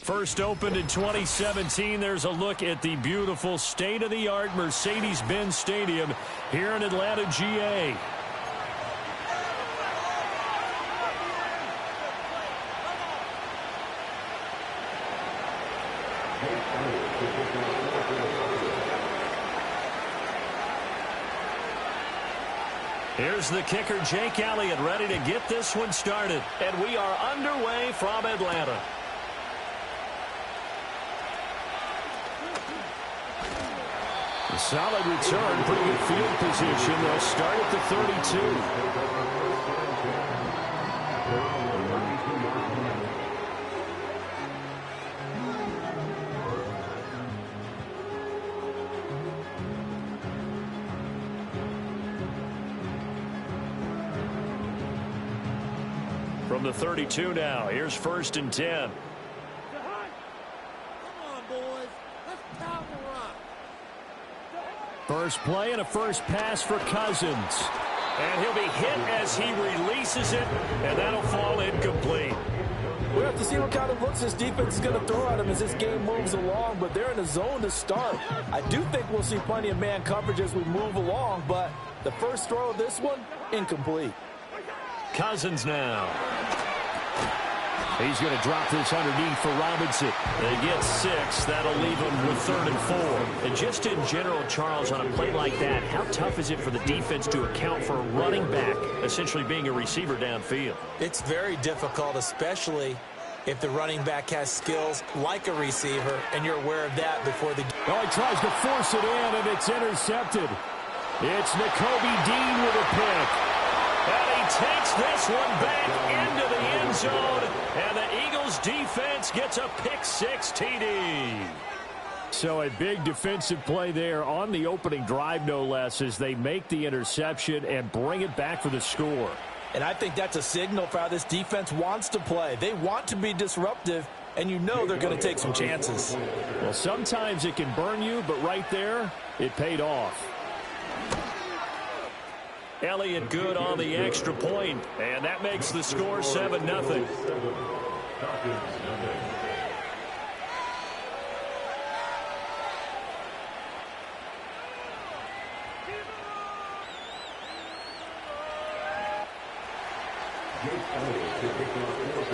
First opened in 2017, there's a look at the beautiful state-of-the-art Mercedes-Benz Stadium here in Atlanta, GA. Here's the kicker, Jake Elliott, ready to get this one started. And we are underway from Atlanta. A solid return, pretty good field position. They'll start at the 32. From the 32 now, here's 1st and 10. First play and a first pass for Cousins. And he'll be hit as he releases it, and that'll fall incomplete. We'll have to see what kind of looks this defense is going to throw at him as this game moves along, but they're in a zone to start. I do think we'll see plenty of man coverage as we move along, but the first throw of this one, incomplete. Cousins now. He's going to drop this underneath for Robinson. They get 6. That'll leave him with 3rd and 4. And just in general, Charles, on a play like that, how tough is it for the defense to account for a running back essentially being a receiver downfield? It's very difficult, especially if the running back has skills like a receiver, and you're aware of that before the game. Oh, he tries to force it in, and it's intercepted. It's Nakobe Dean with a pick. And he takes this one back into the end zone, and the Eagles defense gets a pick-6 TD. So a big defensive play there on the opening drive, no less, as they make the interception and bring it back for the score. And I think that's a signal for how this defense wants to play. They want to be disruptive, and you know they're going to take some chances. Well, sometimes it can burn you, but right there, it paid off. Elliott good on the extra point, and that makes the score 7-0.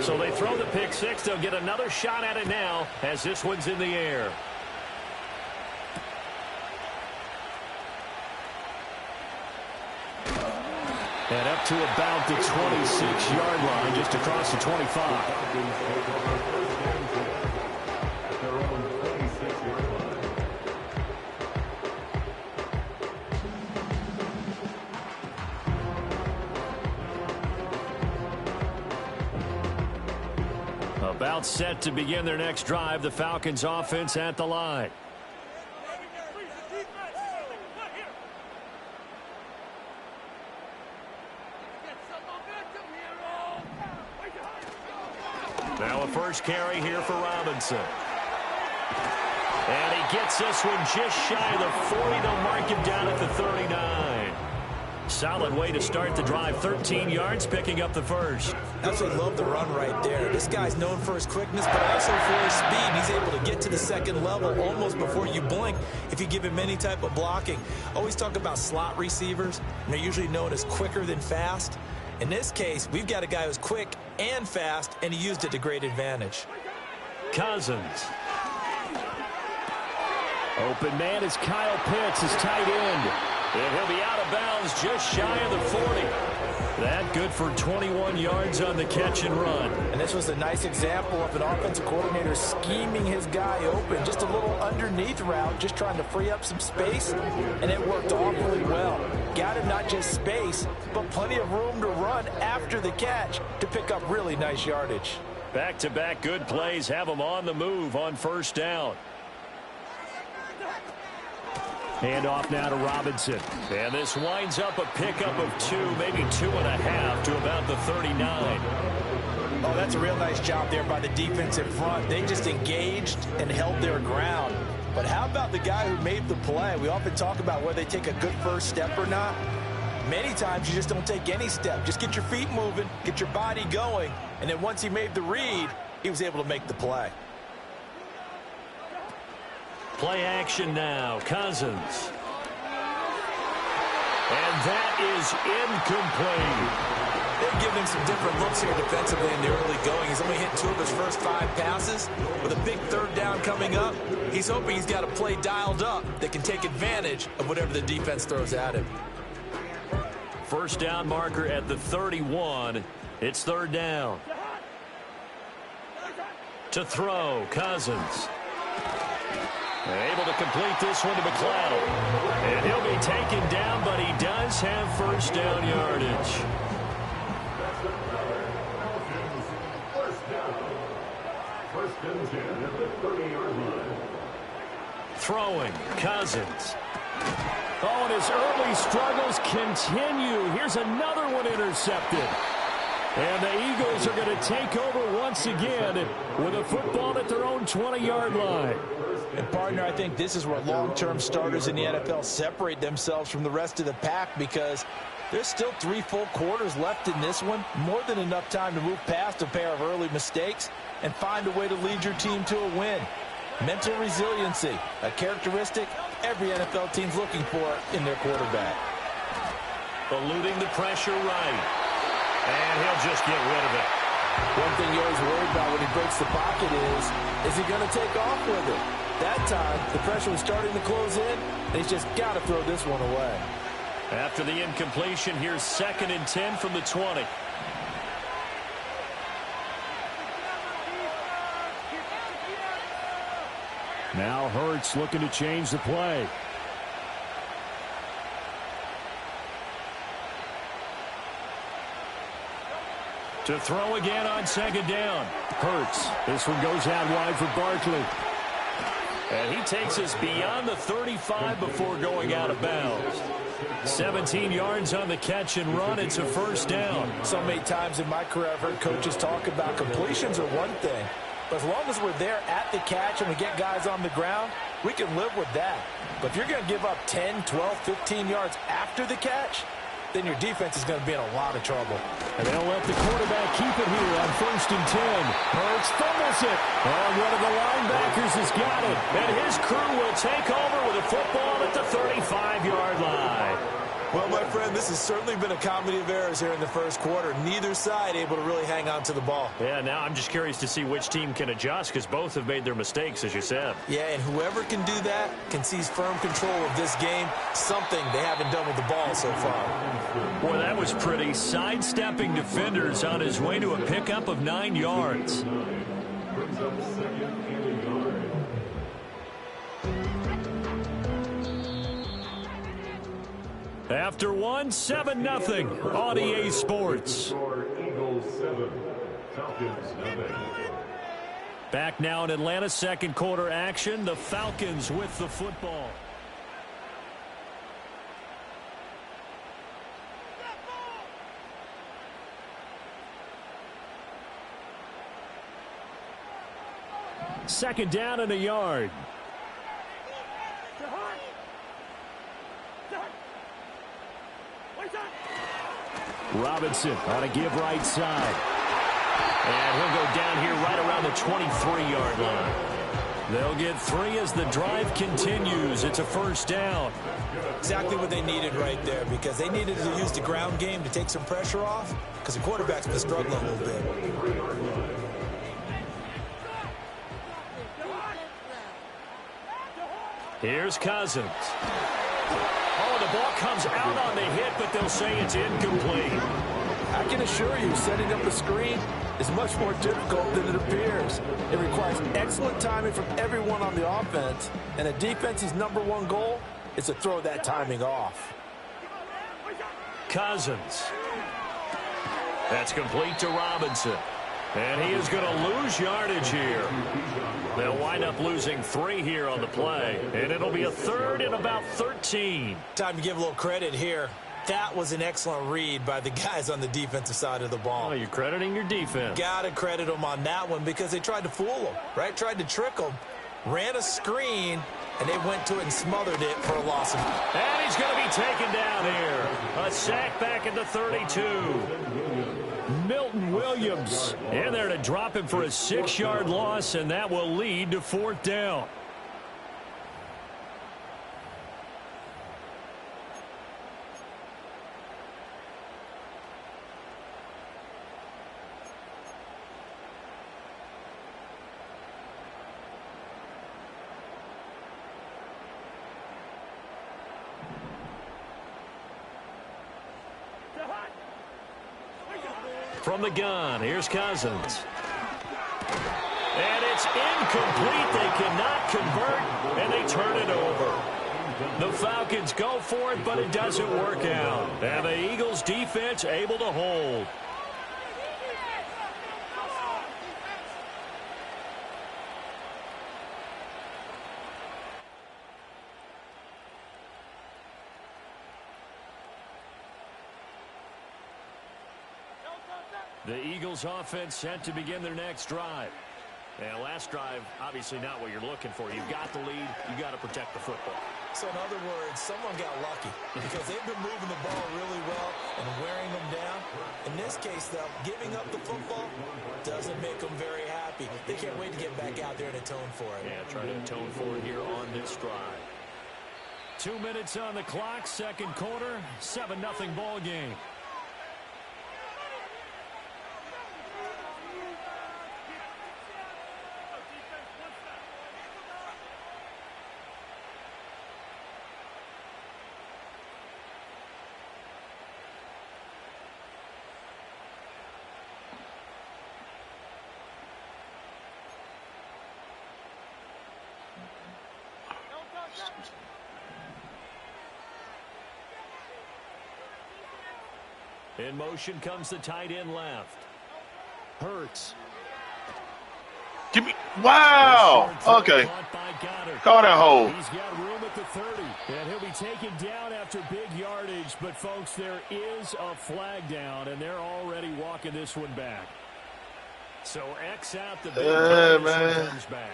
So they throw the pick-6. They'll get another shot at it now as this one's in the air. And up to about the 26-yard line, just across the 25. About set to begin their next drive, the Falcons offense at the line. Now a first carry here for Robinson. And he gets this one just shy of the 40. They'll mark him down at the 39. Solid way to start the drive. 13 yards, picking up the first. Absolutely love the run right there. This guy's known for his quickness, but also for his speed. He's able to get to the second level almost before you blink if you give him any type of blocking. Always talk about slot receivers, and they're usually known as quicker than fast. In this case, we've got a guy who's quick and fast, and he used it to great advantage. Cousins. Open man is Kyle Pitts, his tight end. And he'll be out of bounds just shy of the 40. That good for 21 yards on the catch and run. And this was a nice example of an offensive coordinator scheming his guy open. Just a little underneath route, just trying to free up some space, and it worked awfully well. Got him not just space, but plenty of room to run after the catch to pick up really nice yardage. Back-to-back good plays have him on the move on first down. Hand off now to Robinson. And this winds up a pickup of 2, maybe 2.5 to about the 39. Oh, that's a real nice job there by the defensive front. They just engaged and held their ground. But how about the guy who made the play? We often talk about whether they take a good first step or not. Many times you just don't take any step. Just get your feet moving, get your body going, and then once he made the read, he was able to make the play. Play action now. Cousins. And that is incomplete. They're giving him some different looks here defensively in the early going. He's only hit 2 of his first 5 passes. With a big third down coming up, he's hoping he's got a play dialed up that can take advantage of whatever the defense throws at him. First down marker at the 31. It's third down. To throw, Cousins. Able to complete this one to McLeod. And he'll be taken down, but he does have first down yardage. Throwing, Cousins. Oh, and his early struggles continue. Here's another one intercepted. And the Eagles are going to take over once again with a football at their own 20-yard line. And, partner, I think this is where long-term starters in the NFL separate themselves from the rest of the pack, because there's still 3 full quarters left in this one. More than enough time to move past a pair of early mistakes and find a way to lead your team to a win. Mental resiliency, a characteristic every NFL team's looking for in their quarterback. Eluding the pressure right. And he'll just get rid of it. One thing you always worry about when he breaks the pocket is he going to take off with it? That time, the pressure was starting to close in, and he's just got to throw this one away. After the incompletion, here's 2nd and 10 from the 20. Now Hurts looking to change the play. To throw again on 2nd down. Hurts. This one goes out wide for Barkley. And he takes us beyond the 35 before going out of bounds. 17 yards on the catch and run. It's a first down. So many times in my career I've heard coaches talk about completions are one thing. But as long as we're there at the catch and we get guys on the ground, we can live with that. But if you're going to give up 10, 12, 15 yards after the catch, then your defense is going to be in a lot of trouble. And they'll let the quarterback keep it here on 1st and 10. Hurts fumbles it. And one of the linebackers has got it. And his crew will take over with a football at the 35-yard line. Well, my friend, this has certainly been a comedy of errors here in the first quarter. Neither side able to really hang on to the ball. Yeah, now I'm just curious to see which team can adjust, because both have made their mistakes, as you said. Yeah, and whoever can do that can seize firm control of this game, something they haven't done with the ball so far. Boy, that was pretty. Sidestepping defenders on his way to a pickup of 9 yards. After 7-0 on EA Sports. Back now in Atlanta, second quarter action. The Falcons with the football. Second down and a yard. Robinson on a give right side. And he'll go down here right around the 23-yard line. They'll get 3 as the drive continues. It's a first down. Exactly what they needed right there, because they needed to use the ground game to take some pressure off, because the quarterback's been struggling a little bit. Here's Cousins. Oh, the ball comes out on the hit, but they'll say it's incomplete. I can assure you, setting up a screen is much more difficult than it appears. It requires excellent timing from everyone on the offense, and a defense's #1 goal is to throw that timing off. Cousins. That's complete to Robinson. And he is going to lose yardage here. They'll wind up losing 3 here on the play. And it'll be a 3rd and about 13. Time to give a little credit here. That was an excellent read by the guys on the defensive side of the ball. Oh, you're crediting your defense. Got to credit them on that one, because they tried to fool them, right? Tried to trick them. Ran a screen, and they went to it and smothered it for a loss. And he's going to be taken down here. A sack back at the 32. Milton Williams in there to drop him for a 6-yard loss, and that will lead to 4th down. From the gun, here's Cousins. And it's incomplete. They cannot convert, and they turn it over. The Falcons go for it, but it doesn't work out. And the Eagles defense able to hold. The Eagles offense set to begin their next drive. And last drive, obviously not what you're looking for. You've got the lead. You've got to protect the football. So in other words, someone got lucky because they've been moving the ball really well and wearing them down. In this case, though, giving up the football doesn't make them very happy. They can't wait to get back out there and atone for it. Yeah, try to atone for it here on this drive. 2 minutes on the clock, second quarter, 7-0 ball game. In motion comes the tight end left. Hurts. Give me. Wow. Okay. Call that hole. He's got room at the 30. And he'll be taken down after big yardage. But, folks, there is a flag down, and they're already walking this one back. So X out the big man. comes back.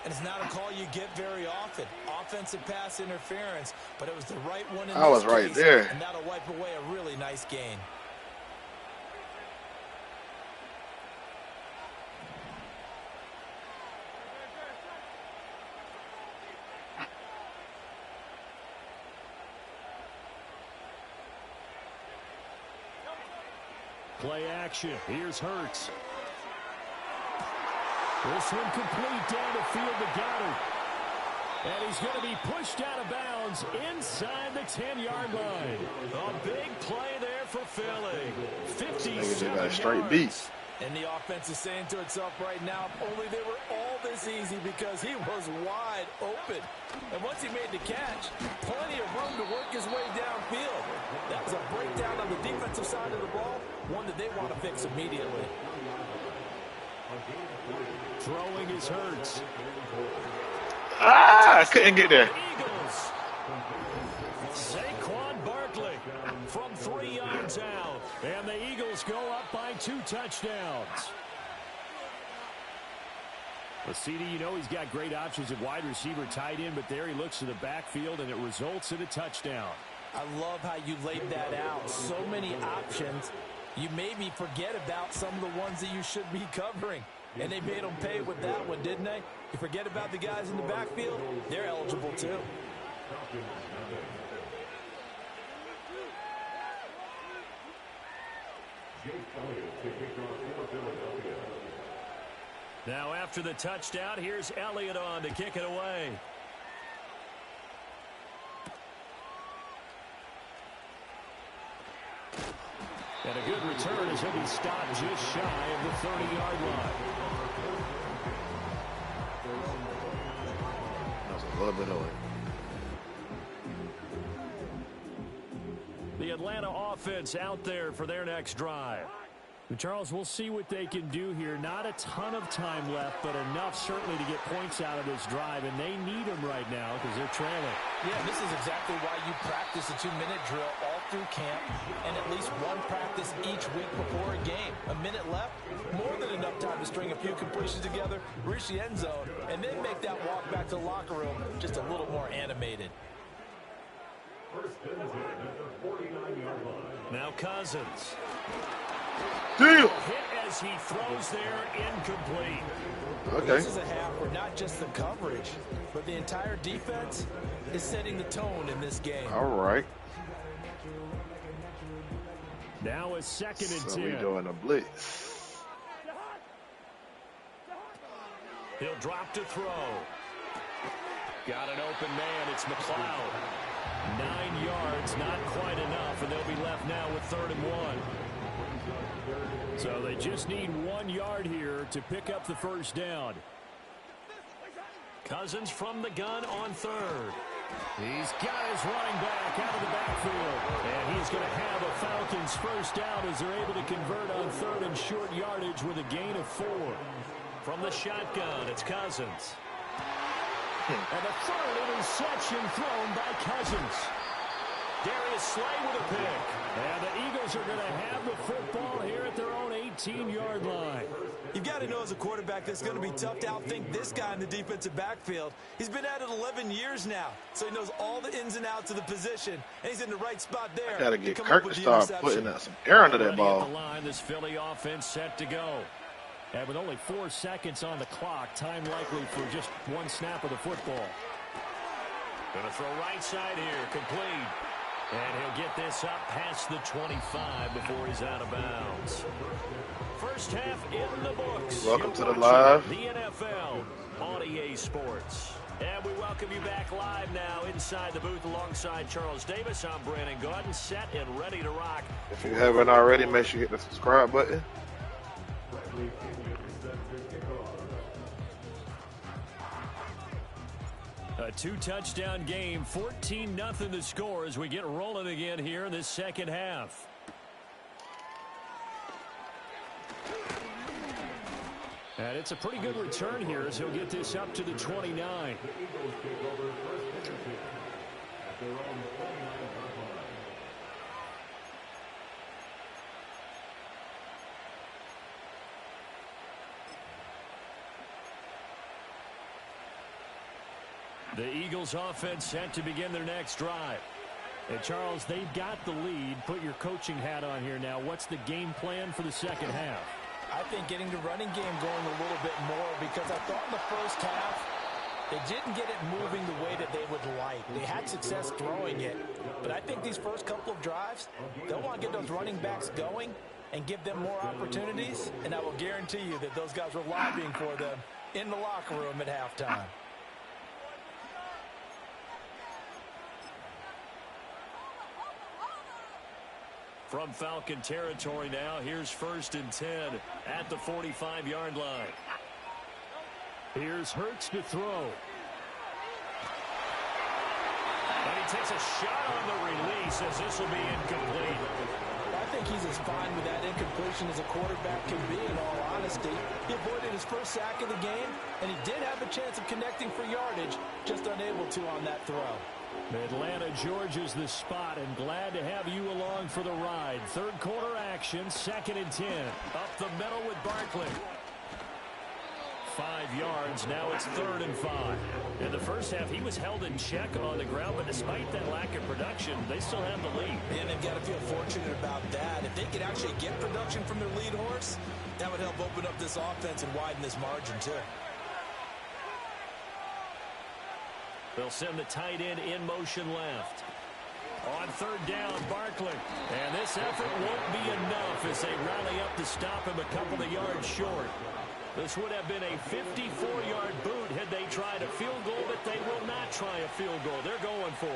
And it's not a call you get very often. Offensive pass interference, but it was the right one in I was right there. And that'll wipe away a really nice gain. Play action. Here's Hurts. This one complete down the field to Goddard. And he's going to be pushed out of bounds inside the 10-yard line. A big play there for Philly. 57 yards. Straight beat. And the offense is saying to itself right now, if only they were all this easy because he was wide open. And once he made the catch, plenty of room to work his way downfield. That was a breakdown on the defensive side of the ball, one that they want to fix immediately. Throwing his Hurts. I couldn't get there. Eagles. Saquon Barkley from 3 yards out. And the Eagles go up by 2 touchdowns. Well, CD, you know he's got great options at wide receiver, tight end, but there he looks to the backfield, and it results in a touchdown. I love how you laid that out. So many options. You maybe forget about some of the ones that you should be covering. And they made them pay with that one, didn't they? You forget about the guys in the backfield, they're eligible too. Now after the touchdown, here's Elliott on to kick it away. And a good return as he'll be stopped just shy of the 30-yard line. That was a little bit over. The Atlanta offense out there for their next drive. And Charles, we'll see what they can do here. Not a ton of time left, but enough certainly to get points out of this drive, and they need them right now because they're trailing. Yeah, this is exactly why you practice a 2-minute drill all through camp and at least one practice each week before a game. A minute left, more than enough time to string a few completions together, reach the end zone, and then make that walk back to the locker room just a little more animated. Now Cousins. Deal. Hit as he throws there, incomplete. Okay. This is a half where not just the coverage, but the entire defense is setting the tone in this game. All right. Now a 2nd and 10. So we doing a blitz. He'll drop to throw. Got an open man. It's McLeod. 9 yards, not quite enough, and they'll be left now with 3rd and 1. So they just need 1 yard here to pick up the first down. Cousins from the gun on third. He's got his running back out of the backfield. And he's going to have a Falcons first down as they're able to convert on third and short yardage with a gain of 4. From the shotgun, it's Cousins. And the third interception thrown by Cousins. Darius Slay with a pick. And the Eagles are going to have the football here at their own 18-yard line. You've got to know as a quarterback that's going to be tough to outthink this guy in the defensive backfield. He's been at it 11 years now, so he knows all the ins and outs of the position, and he's in the right spot there. Got to get Kirk to start putting out some air under that ball. At the line, this Philly offense set to go. And with only 4 seconds on the clock, time likely for just 1 snap of the football. Going to throw right side here, complete. And he'll get this up past the 25 before he's out of bounds. First half in the books. Welcome to the live. The NFL on EA Sports. And we welcome you back live now inside the booth alongside Charles Davis. I'm Brandon Gordon, set and ready to rock. If you haven't already, make sure you hit the subscribe button. A 2-touchdown game, 14-0 the score as we get rolling again here in this second half. And it's a pretty good return here as he'll get this up to the 29. The Eagles offense set to begin their next drive. And Charles, they've got the lead. Put your coaching hat on here now. What's the game plan for the second half? I think getting the running game going a little bit more, because I thought in the first half they didn't get it moving the way that they would like. They had success throwing it, but I think these first couple of drives, they'll want to get those running backs going and give them more opportunities, and I will guarantee you that those guys were lobbying for them in the locker room at halftime. From Falcon territory now, here's 1st and 10 at the 45-yard line. Here's Hurts to throw. And he takes a shot on the release as this will be incomplete. I think he's as fine with that incompletion as a quarterback can be, in all honesty. He avoided his first sack of the game, and he did have a chance of connecting for yardage, just unable to on that throw. Atlanta, Georgia's the spot, and glad to have you along for the ride. Third quarter action, 2nd and 10. Up the middle with Barkley. 5 yards, now it's 3rd and 5. In the first half, he was held in check on the ground, but despite that lack of production, they still have the lead. And they've got to feel fortunate about that. If they could actually get production from their lead horse, that would help open up this offense and widen this margin, too. They'll send the tight end in motion left. On 3rd down, Barkley. And this effort won't be enough as they rally up to stop him a couple of yards short. This would have been a 54-yard boot had they tried a field goal, but they will not try a field goal. They're going for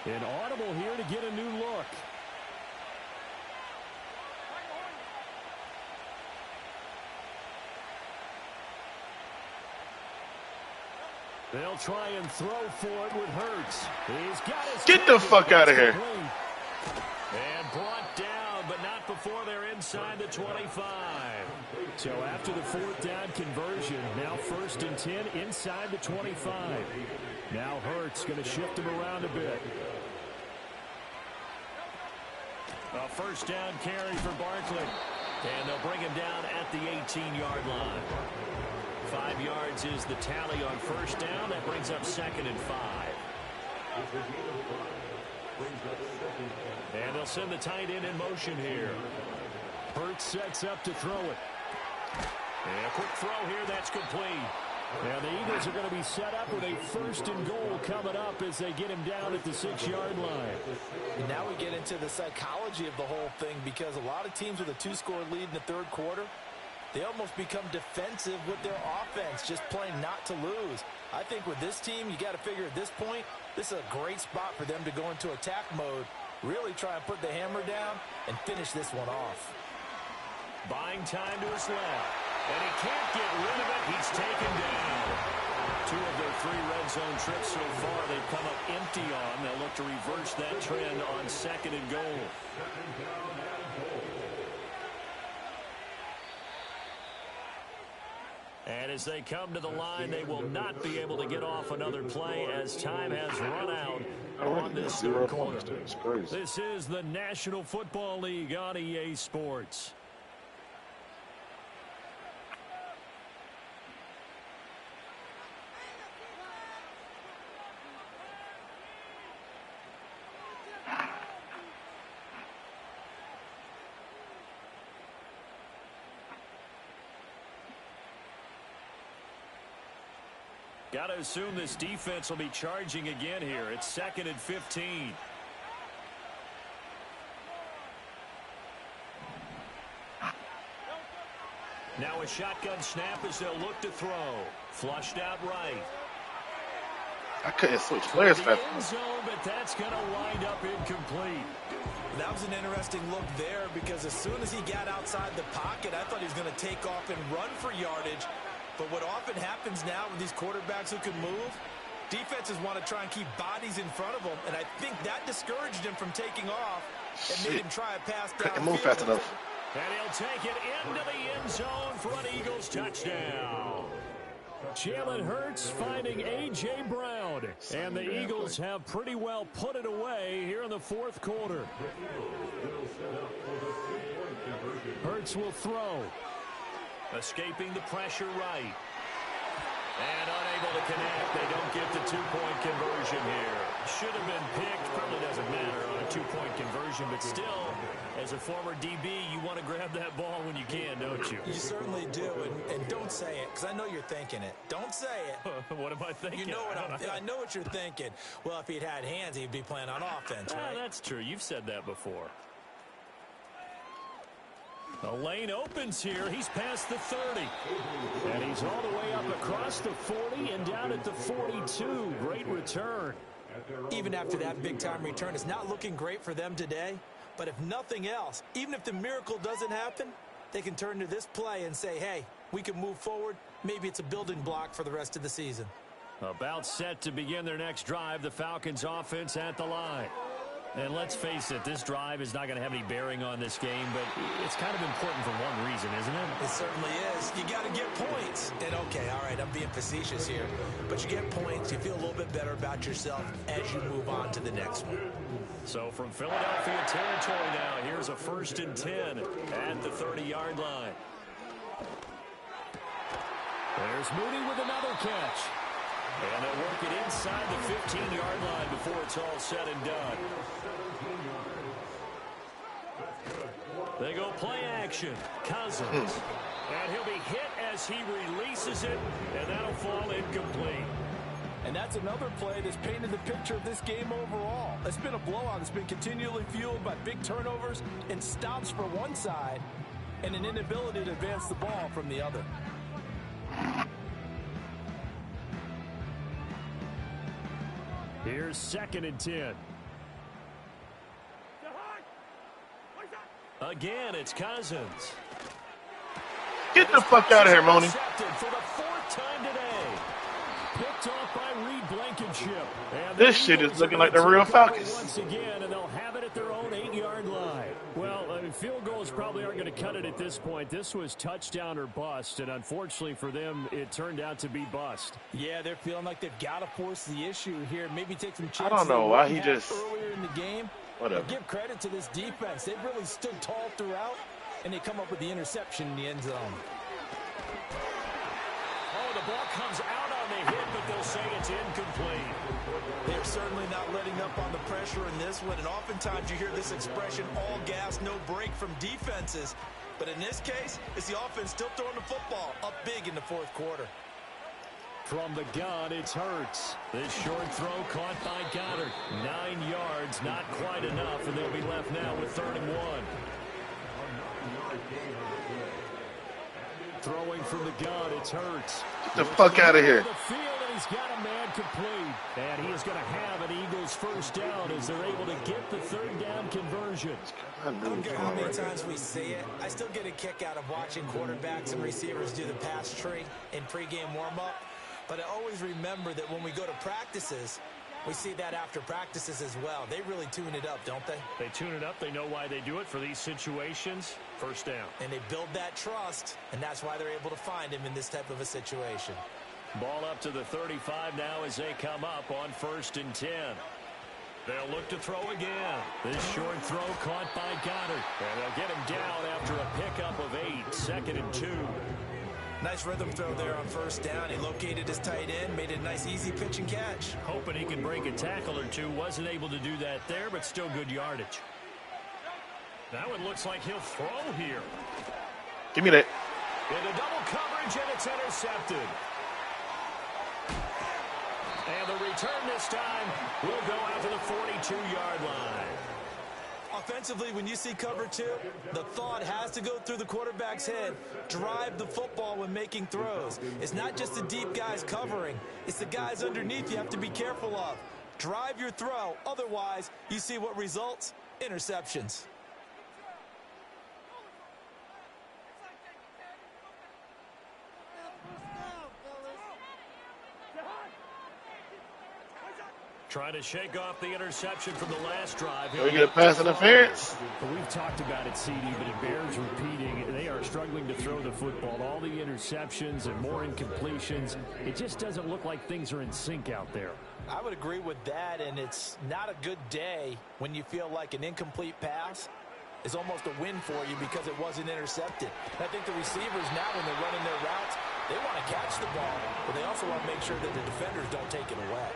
it. An audible here to get a new look. They'll try and throw for it with Hurts. He's got his Get the fuck out of here. And brought down, but not before they're inside the 25. So after the 4th down conversion, now 1st and 10 inside the 25. Now Hurts going to shift him around a bit. A 1st down carry for Barkley. And they'll bring him down at the 18-yard line. 5 yards is the tally on 1st down. That brings up 2nd and 5. And they'll send the tight end in motion here. Hurts sets up to throw it. And a quick throw here, that's complete. Now the Eagles are going to be set up with a 1st and goal coming up as they get him down at the 6-yard line. And now we get into the psychology of the whole thing, because a lot of teams with a 2-score lead in the 3rd quarter, they almost become defensive with their offense, just playing not to lose. I think with this team, you got to figure at this point, this is a great spot for them to go into attack mode Really try and put the hammer down and finish this one off. Buying time to his left. And he can't get rid of it. He's taken down. 2 of their 3 red zone trips so far they've come up empty on. They'll look to reverse that trend on 2nd and goal. And as they come to the line, they will not be able to get off another play as time has run out on this 3rd quarter. This is the National Football League on EA Sports. Got to assume this defense will be charging again here. It's 2nd and 15. Now a shotgun snap as they'll look to throw. Flushed out right. I couldn't switch players fast enough. But that's going to wind up incomplete. That was an interesting look there because as soon as he got outside the pocket, I thought he was going to take off and run for yardage. But what often happens now with these quarterbacks who can move, defenses want to try and keep bodies in front of them, and I think that discouraged him from taking off and made him try a pass down. Couldn't move fast enough. And he'll take it into the end zone for an Eagles touchdown. Jalen Hurts finding A.J. Brown, and the Eagles have pretty well put it away here in the 4th quarter. Hurts will throw. Escaping the pressure right. And unable to connect. They don't get the 2-point conversion here. Should have been picked. Probably doesn't matter on a 2-point conversion. But still, as a former DB, you want to grab that ball when you can, don't you? You certainly do. And don't say it, because I know you're thinking it. Don't say it. What am I thinking? You know I know what you're thinking. Well, if he'd had hands, he'd be playing on offense, right? That's true. You've said that before. The lane opens here. He's past the 30. And he's all the way up across the 40 and down at the 42. Great return. Even after that big-time return, it's not looking great for them today. But if nothing else, even if the miracle doesn't happen, they can turn to this play and say, hey, we can move forward. Maybe it's a building block for the rest of the season. About set to begin their next drive, the Falcons offense at the line. And let's face it, this drive is not going to have any bearing on this game, but it's kind of important for one reason, isn't it? It certainly is. You got to get points. And okay, all right, I'm being facetious here, but you get points, you feel a little bit better about yourself as you move on to the next one. So from Philadelphia territory now, here's a 1st and 10 at the 30-yard line. There's Moody with another catch. And they'll work it inside the 15-yard line before it's all said and done. They go play action. Cousins. And he'll be hit as he releases it, and that'll fall incomplete. And that's another play that's painted the picture of this game overall. It's been a blowout. It's been continually fueled by big turnovers and stops for one side and an inability to advance the ball from the other. Here's 2nd and 10. Again, it's Cousins. Get the fuck out of here, Moni. For the 4th time today. Picked off by Reed Blankenship. And this shit is looking like the real Falcons. Once again, and they'll have it at their own 8-yard line. Well, field goals probably aren't going to cut it at this point. This was touchdown or bust, and unfortunately for them, it turned out to be bust. Yeah, they're feeling like they've got to force the issue here. Maybe take some chances. I don't know why he just... earlier in the game. Whatever. But give credit to this defense. They've really stood tall throughout, and they come up with the interception in the end zone. Oh, the ball comes out on the hit, but they'll say it's incomplete. They're certainly not letting up on the pressure in this one, and oftentimes you hear this expression, all gas, no break from defenses. But in this case, it's the offense still throwing the football up big in the 4th quarter. From the gun, it's Hurts. This short throw caught by Goddard. 9 yards, not quite enough, and they'll be left now with 3rd and 1. Throwing from the gun, it's Hurts. Get the fuck out of here. The field, and he's got a man complete. And he is going to have an Eagles first down as they're able to get the third down conversion. I don't care how many times we see it. I still get a kick out of watching quarterbacks and receivers do the pass tree in pregame warm-up. But I always remember that when we go to practices, we see that after practices as well. They really tune it up, don't they? They tune it up. They know why they do it for these situations. First down. And they build that trust, and that's why they're able to find him in this type of a situation. Ball up to the 35 now as they come up on 1st and 10. They'll look to throw again. This short throw caught by Goddard. And they'll get him down after a pickup of 8. 2nd and 2. Nice rhythm throw there on 1st down. He located his tight end, made a nice easy pitch and catch. Hoping he can break a tackle or two. Wasn't able to do that there, but still good yardage. Now it looks like he'll throw here. Give me that. Into double coverage, and it's intercepted. And the return this time will go out to the 42-yard line. Offensively, when you see cover 2, the thought has to go through the quarterback's head. Drive the football when making throws. It's not just the deep guys covering. It's the guys underneath you have to be careful of. Drive your throw. Otherwise, you see what results? Interceptions. Trying to shake off the interception from the last drive. We get a pass interference. We've talked about it, CD, but it bears repeating. They are struggling to throw the football. All the interceptions and more incompletions. It just doesn't look like things are in sync out there. I would agree with that, and it's not a good day when you feel like an incomplete pass is almost a win for you because it wasn't intercepted. I think the receivers now, when they're running their routes, they want to catch the ball, but they also want to make sure that the defenders don't take it away.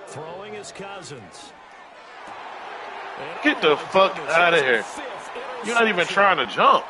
Throwing is Cousins. Get the fuck out of here. You're not even trying to jump.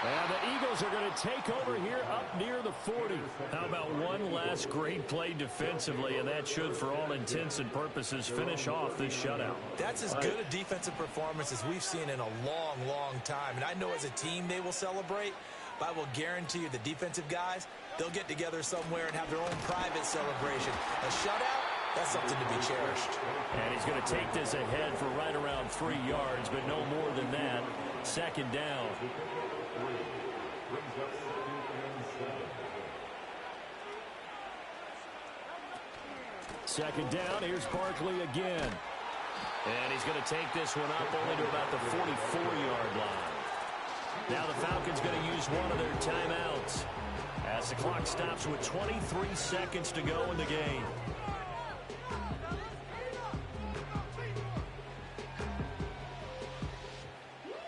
And the Eagles are going to take over here up near the 40. How about one last great play defensively, and that should, for all intents and purposes, finish off this shutout. That's as good a defensive performance as we've seen in a long, long time. And I know as a team they will celebrate, but I will guarantee you the defensive guys, they'll get together somewhere and have their own private celebration. A shutout, that's something to be cherished. And he's going to take this ahead for right around 3 yards, but no more than that. 2nd down. Second down, here's Barkley again. And he's going to take this one up only to about the 44-yard line. Now the Falcons going to use one of their timeouts as the clock stops with 23 seconds to go in the game.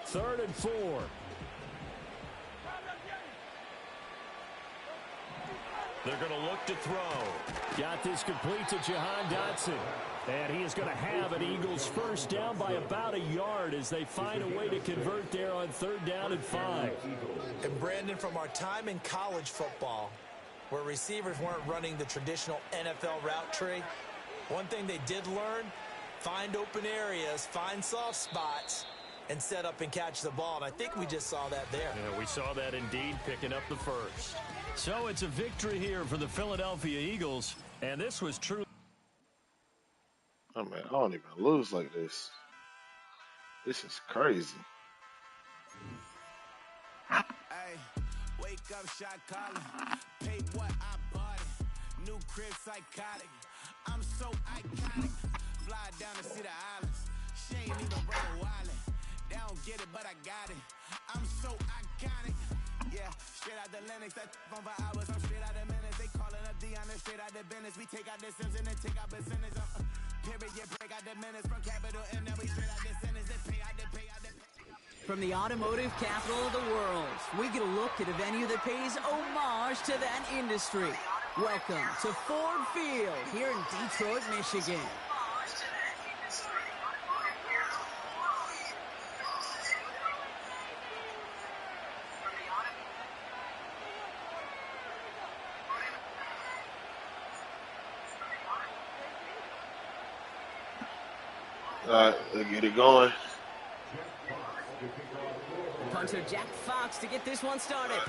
Third and 4. They're going to look to throw. Got this complete to Jahan Dotson. And he is going to have an Eagles first down by about a yard as they find a way to convert there on 3rd down and 5. And Brandon, from our time in college football, where receivers weren't running the traditional NFL route tree, one thing they did learn, find open areas, find soft spots, and set up and catch the ball. And I think we just saw that there. Yeah, we saw that indeed, picking up the first. So it's a victory here for the Philadelphia Eagles, and this was true. Oh, man, I don't even lose like this. This is crazy. Hey, wake up, shot calling. Pay what I bought it. New crib psychotic. I'm so iconic. Fly down to see the islands. She ain't even run a wildin'. They don't get it, but I got it. I'm so iconic. Yeah, straight out the Linux. That phone for hours. I'm straight out the minutes. They calling up Dion and straight out the business. We take out the Sims and then take out percentage. Period, break out the minutes from capital M. Now we straight out the sentence. They pay out the pay out the pay. From the automotive capital of the world, we get a look at a venue that pays homage to that industry. Welcome to Ford Field here in Detroit, Michigan. All right, let's get it going. punter Jack Fox to get this one started.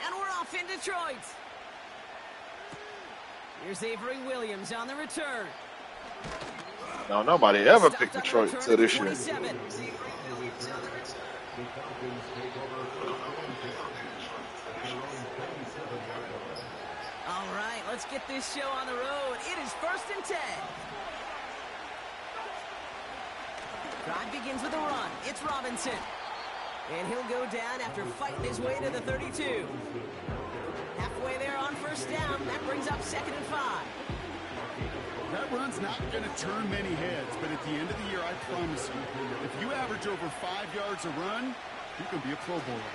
And we're off in Detroit. Here's Avery Williams on the return. No, nobody ever picked Detroit until this year. All right, let's get this show on the road. It is 1st and 10. Drive begins with a run. It's Robinson. And he'll go down after fighting his way to the 32. Halfway there on 1st down. That brings up 2nd and 5. That run's not going to turn many heads, but at the end of the year, I promise you, if you average over 5 yards a run, you can be a Pro Bowler.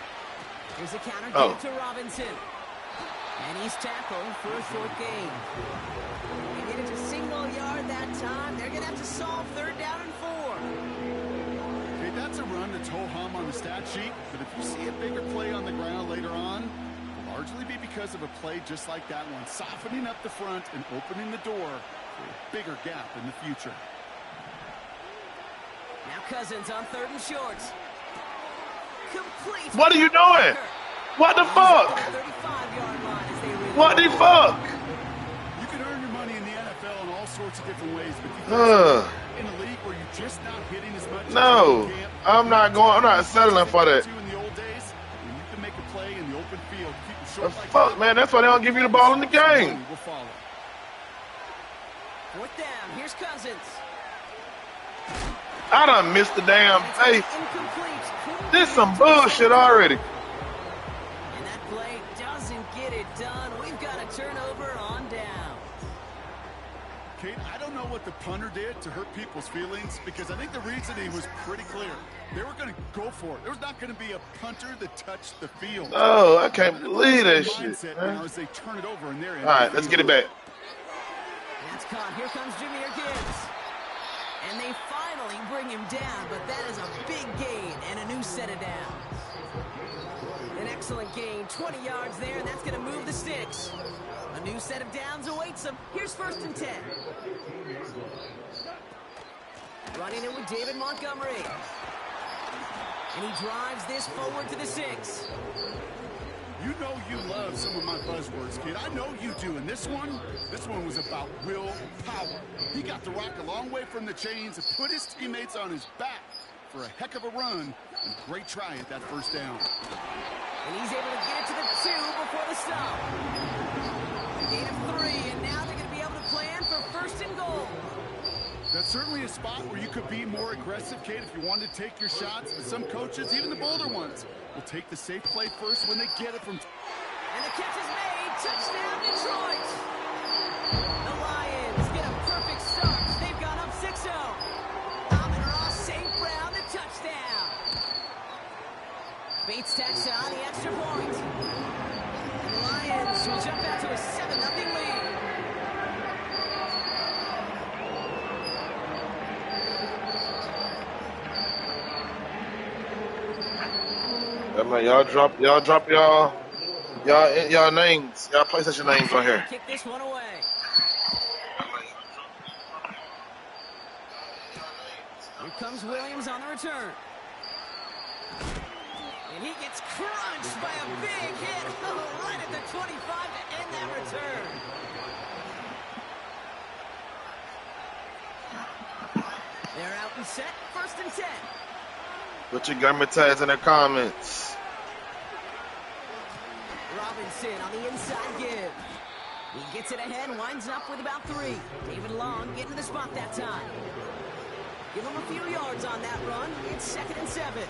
Here's a counter kick to Robinson. And he's tackled for a short gain. They get it to single yard that time. They're going to have to solve 3rd down and 4. Okay, that's a run that's ho-hum on the stat sheet, but if you see a bigger play on the ground later on, it'll largely be because of a play just like that one, softening up the front and opening the door for a bigger gap in the future. Now Cousins on 3rd and short. Complete. What are you doing? What the fuck? What the fuck? You can earn your money in the NFL in all sorts of different ways, but you in a league where you're just not hitting as much. No, I'm not going. I'm not settling for that. In the old days, when you can make a play in the open field, keep it The short like fuck, that, man. That's why they don't give you the ball in the game. will follow. 4th down. Here's Cousins. I done missed the damn play. This some bullshit already. And that play doesn't get it done. We've got a turnover on down. Kate, I don't know what the punter did to hurt people's feelings because I think the reasoning was pretty clear. They were going to go for it. There was not going to be a punter that touched the field. Oh, I can't believe that shit. Now as they turn it over in their end. All right, let's get it back. That's caught. Here comes Jahmyr Gibbs. And they finally bring him down, but that is a big gain and a new set of downs. An excellent gain, 20 yards there, and that's going to move the sticks. A new set of downs awaits them. Here's 1st and 10. Running it with David Montgomery. And he drives this forward to the 6. You know you love some of my buzzwords, kid. I know you do. And this one was about will power. He got the rock a long way from the chains and put his teammates on his back for a heck of a run. And great try at that 1st down. And he's able to get it to the 2 before the stop. A gain of 3, and now they're going to be able to plan for 1st and goal. That's certainly a spot where you could be more aggressive, Kate, if you wanted to take your shots. But some coaches, even the bolder ones, will take the safe play first when they get it from... And the catch is made. Touchdown, Detroit. The Lions get a perfect start. They've gone up 6-0. Amon-Ra St. Brown, the touchdown. Bates tacks on the extra point. And the Lions will jump out to a 7-0 lead. Yeah, man, y'all drop y'all names, y'all PlayStation names on here. Kick this one away. Here comes Williams on the return. And he gets crunched by a big hit right at the 25 to end that return. They're out and set. 1st and 10. Put your government tags in the comments. Robinson on the inside give. He gets it ahead, winds up with about 3. David Long getting to the spot that time. Give him a few yards on that run. It's 2nd and 7.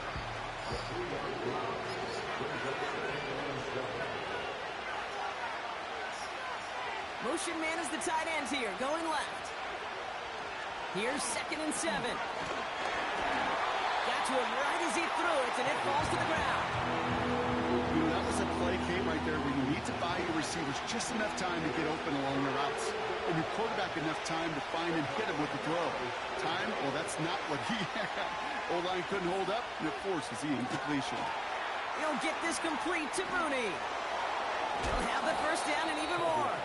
Motion man is the tight end here, going left. Here's 2nd and 7. Got to him right as he threw it, and it falls to the ground. You know, that was a play, Kate, right there where you need to buy your receivers just enough time to get open along the routes. And your quarterback enough time to find and hit him with the throw. Time? Well, that's not what he had. O-line couldn't hold up, and it forces the incompletion. He'll get this complete to Mooney. He'll have the 1st down and even more.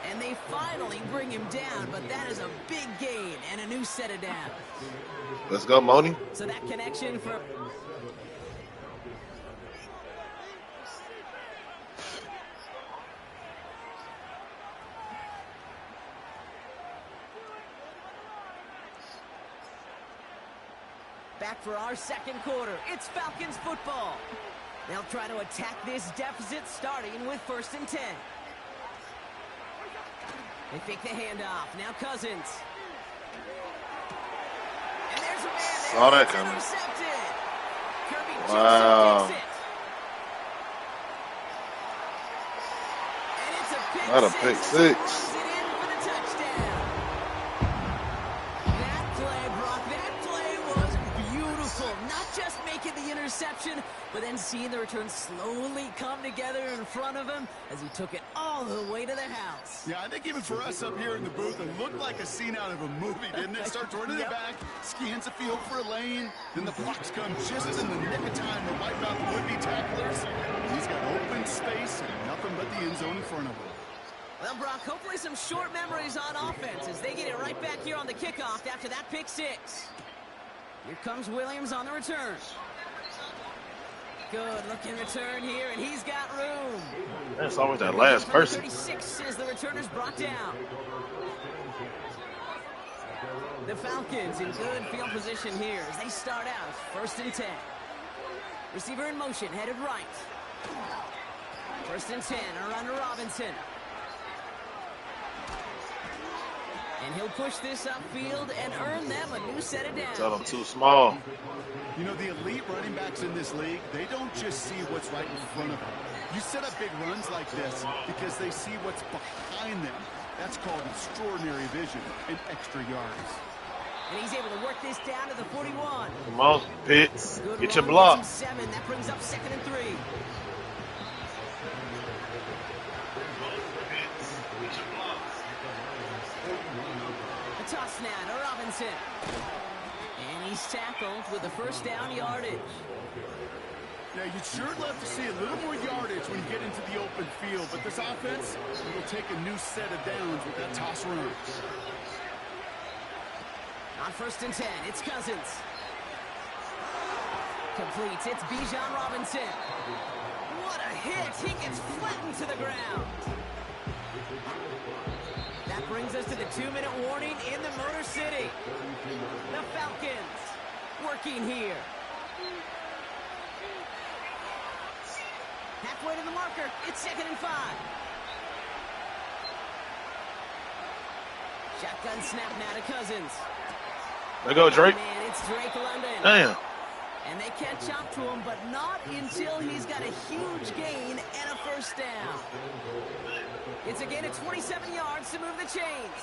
And they finally bring him down, but that is a big gain and a new set of downs. Let's go, Moni. So that connection for Back for our second quarter. It's Falcons football. They'll try to attack this deficit starting with 1st and 10. They fake the handoff. Now Cousins. And there's a man there. Saw that It's coming. intercepted. Kirby Wow. Joseph gets it. And it's a pick Not a six pick as he six. runs it in for the touchdown. That play, Brock, that play was beautiful. Not just making the interception, but then seeing the return slowly come together in front of him as he took it all the way to the house. Yeah, I think even for us up here in the booth, it looked like a scene out of a movie, didn't it? Starts running it back, scans the field for a lane, then the blocks come just in the nick of time to wipe out the would-be tacklers. He's got open space and nothing but the end zone in front of him. Well, Brock, hopefully some short memories on offense as they get it right back here on the kickoff after that pick six. Here comes Williams on the return. Good looking return here, and he's got room. That's always that last person. 36 as the returner's brought down. The Falcons in good field position here as they start out 1st and 10. Receiver in motion, headed right. 1st and 10, around to Robinson. And he'll push this upfield and earn them a new set of downs. Tell them too small. You know, the elite running backs in this league, they don't just see what's right in front of them. You set up big runs like this because they see what's behind them. That's called extraordinary vision and extra yards. And he's able to work this down to the 41. Come on, Pitts. Good Get your run, block. gets him 7. That brings up 2nd and 3. The toss now to Robinson. And he's tackled with the 1st down yardage. Yeah, you'd sure love to see a little more yardage when you get into the open field, but this offense will take a new set of downs with that toss run. On 1st and 10, it's Cousins. Completes, it's Bijan Robinson. What a hit! He gets flattened to the ground. That brings us to the 2-minute warning in the Motor City. The Falcons working here. Halfway to the marker, it's 2nd and 5. Shotgun snap now to Cousins. There go Drake. Man, it's Drake London. Damn. And they catch up to him, but not until he's got a huge gain and a 1st down. It's a gain of 27 yards to move the chains.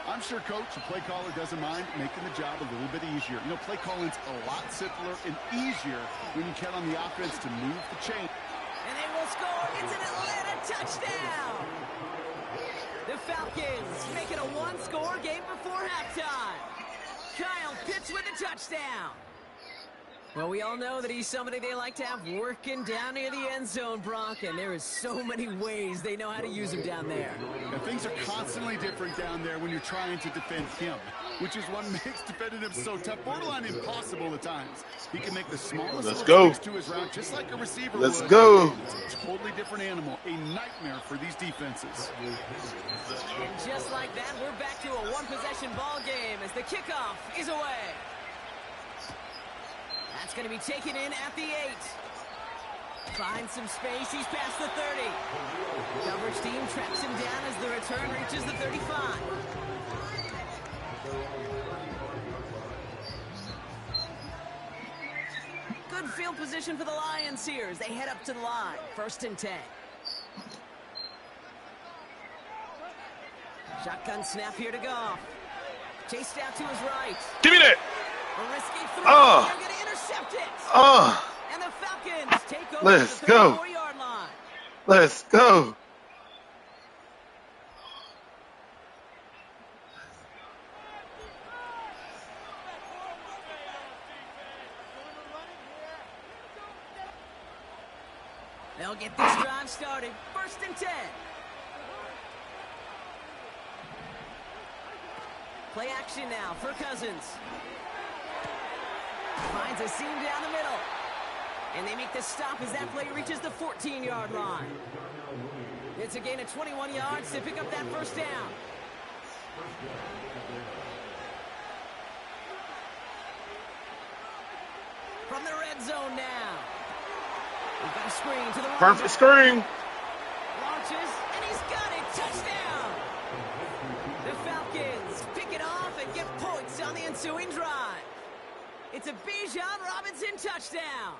I'm sure Coach, the play caller, doesn't mind making the job a little bit easier. You know, play calling's a lot simpler and easier when you count on the offense to move the chain. And they will score. It's an Atlanta touchdown. The Falcons make it a 1-score game before halftime. Kyle Pitts with a touchdown. Well, we all know that he's somebody they like to have working down near the end zone, Brock, and there is so many ways they know how to use him down there. And things are constantly different down there when you're trying to defend him, which is what makes defending him so tough, borderline impossible at times. He can make the smallest Let's little go. tweaks to his route just like a receiver Let's would. go. It's a totally different animal, a nightmare for these defenses. And just like that, we're back to a one-possession ball game as the kickoff is away. That's going to be taken in at the 8. Finds some space. He's past the 30. Coverage team tracks him down as the return reaches the 35. Good field position for the Lions here as they head up to the line. 1st and 10. Shotgun snap here to Goff. Chased out to his right. Give me that. A risky throw. Oh. They're going to intercept it. Oh, And the Falcons take over Let's the go. 34-yard line. let's go. They'll get this drive started. 1st and 10. Play action now for Cousins. Finds a seam down the middle. And they make the stop as that play reaches the 14-yard line. It's a gain of 21 yards to pick up that 1st down. From the red zone now. We've got a screen to the right. Perfect screen. Launches, and he's got it. Touchdown. The Falcons pick it off and get points on the ensuing drive. It's a Bijan Robinson touchdown.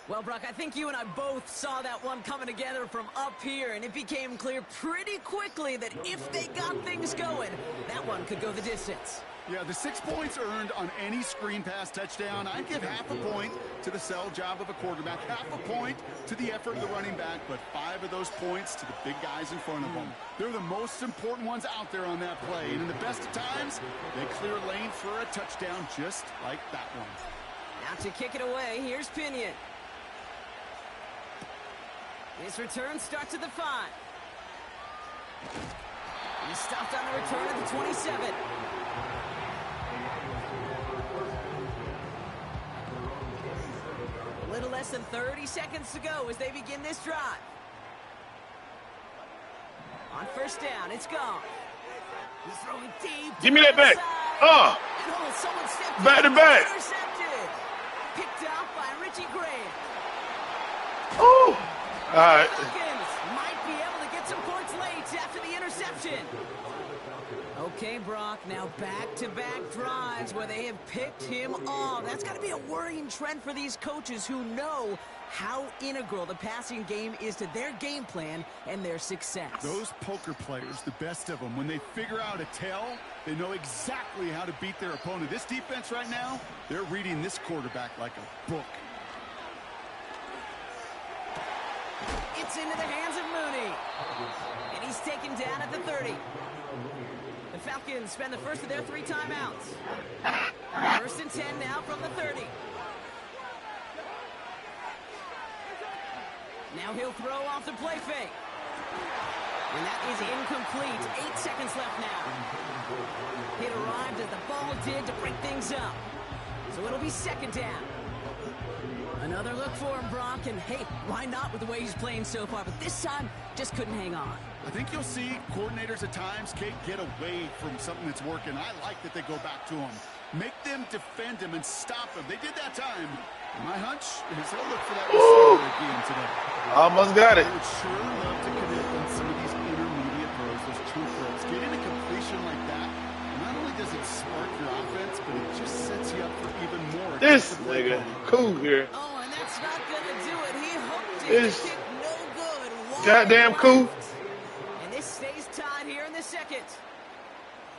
Well, Brock, I think you and I both saw that one coming together from up here, and it became clear pretty quickly that if they got things going, that one could go the distance. Yeah, the 6 points earned on any screen pass touchdown. I'd give half a point to the sell job of a quarterback, half a point to the effort of the running back, but 5 of those points to the big guys in front of them. They're the most important ones out there on that play, and in the best of times, they clear lane for a touchdown just like that one. Now to kick it away, here's Pinion. This return starts at the 5. He's stopped on the return at the 27. A little less than 30 seconds to go as they begin this drive. On first down, it's gone. He's throwing deep. Give me that back. Back to back. Intercepted. Picked up by Richie Graham. Oh. All right. Falcons might be able to get some points late after the interception. Okay, Brock, now back-to-back drives where they have picked him off. That's got to be a worrying trend for these coaches who know how integral the passing game is to their game plan and their success. Those poker players, the best of them, when they figure out a tell, they know exactly how to beat their opponent. This defense right now, they're reading this quarterback like a book. It's into the hands of Mooney. And he's taken down at the 30. The Falcons spend the first of their 3 timeouts. 1st and 10 now from the 30. Now he'll throw off the play fake. And that is incomplete. 8 seconds left now. It arrived as the ball did to break things up. So it'll be 2nd down. Another look for him, Brock, and hey, why not with the way he's playing so far? But this time, just couldn't hang on. I think you'll see coordinators at times, Kate, get away from something that's working. I like that they go back to him. Make them defend him and stop him. They did that time. My hunch is they'll look for that receiver again today. Almost got it. I would sure love to connect on some of these intermediate throws, those true throws. Getting a completion like that, not only does it spark your offense, but it just sets you up for even more. This nigga cool here. Oh, and that's not gonna do it. He hooked it. This Kick no good. goddamn cool. And this stays tied here in the 2nd.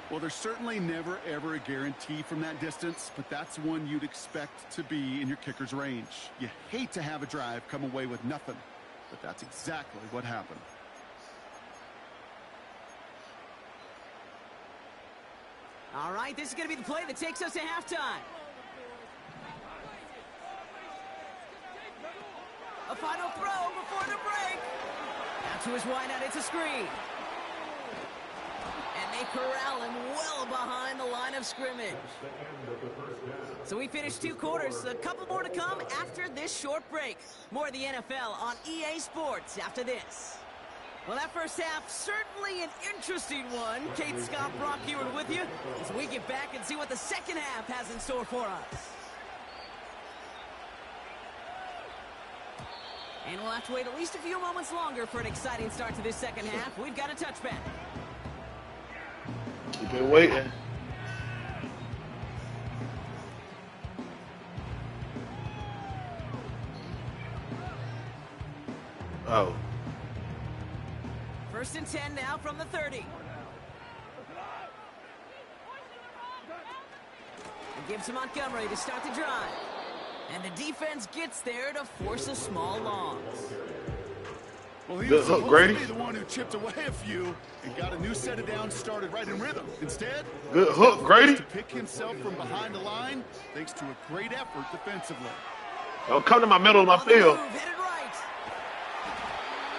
Well, there's certainly never, ever a guarantee from that distance, but that's one you'd expect to be in your kicker's range. You hate to have a drive come away with nothing, but that's exactly what happened. All right, this is going to be the play that takes us to halftime. A final throw before the break. Out to his wideout, it's a screen. And they corral him well behind the line of scrimmage. So we finished 2 quarters. A couple more to come after this short break. More of the NFL on EA Sports after this. Well, that first half, certainly an interesting one. Kate, Scott, Brock Ewart with you as we get back and see what the second half has in store for us. And we'll have to wait at least a few moments longer for an exciting start to this second half. We've got a touchback. Keep it waiting. Oh. 1st and 10 now from the 30. It gives to Montgomery to start the drive. And the defense gets there to force a small loss. Well, he was supposed to be the one who chipped away a few and got a new set of downs started right in rhythm. Instead, good hook, Grady. To pick himself from behind the line thanks to a great effort defensively. Don't come to my middle of my field. Headed right.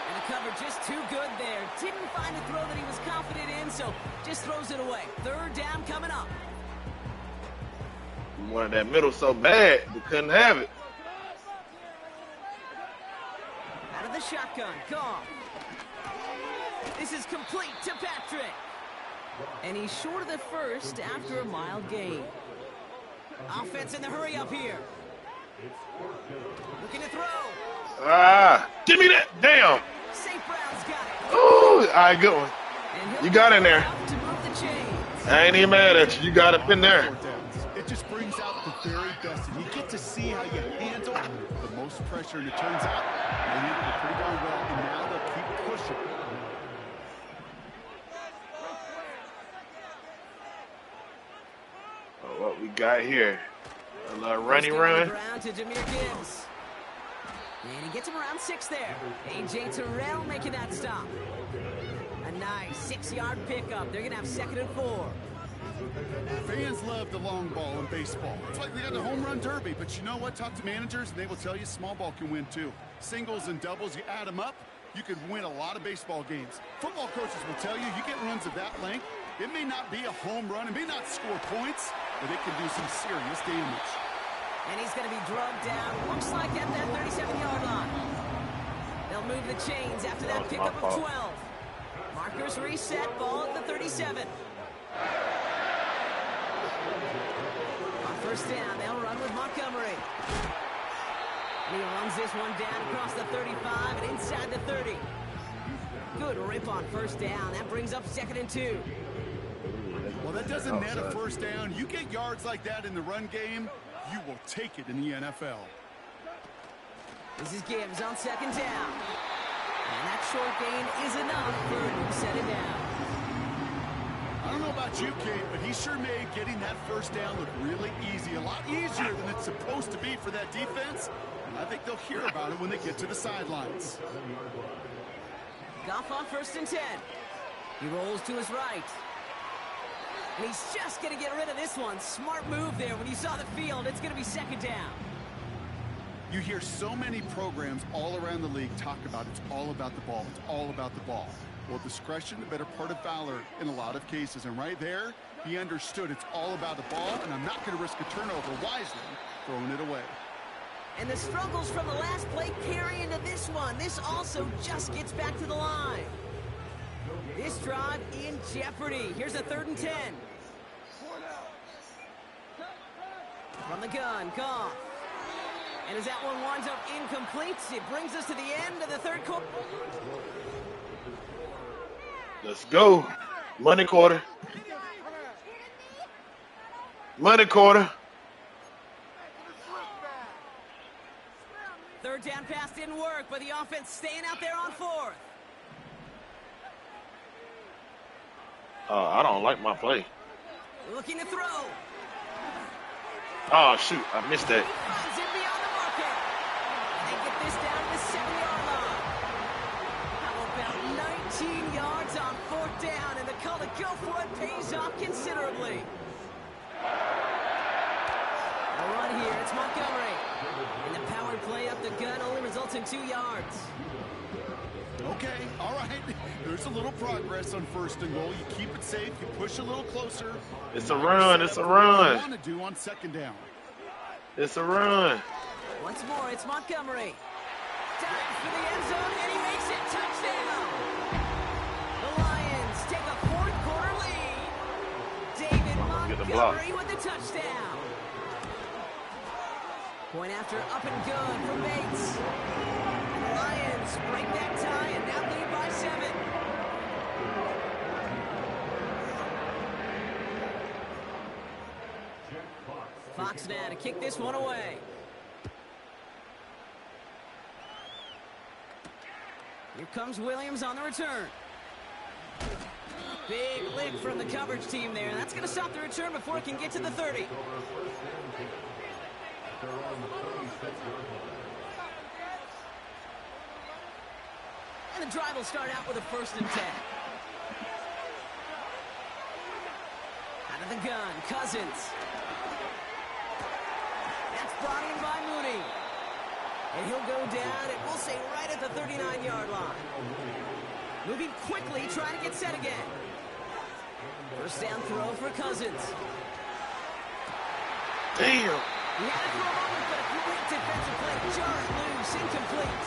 And the cover just too good there. Didn't find a throw that he was confident in, so just throws it away. 3rd down coming up. We wanted that middle so bad, we couldn't have it. Out of the shotgun, gone. This is complete to Patrick. And he's short of the first after a mild gain. Offense in the hurry up here. Looking to throw. Ah, give me that. Damn. St. Brown's got it. Ooh, all right, good one. You got in there. To move the chains. I ain't even mad at you. You got up in there. It just brings out the very best, and you get to see how you handle the most pressure, and it turns out they handled it pretty darn well, and now they'll keep pushing. Oh, what we got here? A little runny run. To Jahmyr Gibbs. And he gets him around 6 there. A.J. Terrell making that stop. A nice 6-yard pickup. They're going to have 2nd and 4. Fans love the long ball in baseball. It's like we got the home run derby, but you know what? Talk to managers, and they will tell you small ball can win too. Singles and doubles, you add them up, you could win a lot of baseball games. Football coaches will tell you, you get runs of that length, it may not be a home run, it may not score points, but it can do some serious damage. And he's going to be drugged down, looks like at that 37-yard line. They'll move the chains after that pickup of 12. Markers reset, ball at the 37. On 1st down, they'll run with Montgomery. And he runs this one down across the 35 and inside the 30. Good rip on 1st down. That brings up 2nd and 2. Well, that doesn't net a 1st down. You get yards like that in the run game, you will take it in the NFL. This is Gibbs on 2nd down. And that short gain is enough for him to set it down. I don't know about you, Kate, but he sure made getting that 1st down look really easy. A lot easier than it's supposed to be for that defense. And I think they'll hear about it when they get to the sidelines. Goff on 1st and 10. He rolls to his right. And he's just going to get rid of this one. Smart move there. When you saw the field, it's going to be 2nd down. You hear so many programs all around the league talk about it's all about the ball. It's all about the ball. Well, discretion, the better part of valor in a lot of cases. And right there, he understood it's all about the ball, and I'm not going to risk a turnover wisely, throwing it away. And the struggles from the last play carry into this one. This also just gets back to the line. This drive in jeopardy. Here's a 3rd and 10. From the gun, Goff. And as that one winds up incomplete, it brings us to the end of the 3rd quarter. Let's go. Money quarter. Money quarter. 3rd down pass didn't work, but the offense staying out there on 4th. I don't like my play. Looking to throw. Oh, shoot. I missed that. He runs it beyond the marker. And they get this down to the 7-yard line. How about 19 yards on 4th down, and the call to go for it pays off considerably. A run here. It's Montgomery. And the power play up the gun only results in 2 yards. Okay, all right. There's a little progress on 1st and goal. You keep it safe. You push a little closer. It's a run. It's a run. What you want to do on 2nd down. It's a run. Once more, it's Montgomery. Dives for the end zone, and he makes it. Touchdown! The Lions take a 4th quarter lead. David Montgomery with the touchdown. Point after up and good for Bates. And the Lions break that tie and now lead by 7. Fox now to kick this one away. Here comes Williams on the return. Big lick from the coverage team there. That's going to stop the return before it can get to the 30. And the drive will start out with a 1st and 10. Out of the gun, Cousins. That's brought in by Mooney. And he'll go down, and we'll say right at the 39-yard line. Moving quickly, trying to get set again. 1st down throw for Cousins. Damn. He had it for a moment, but a great defensive play. Jarred loose, incomplete.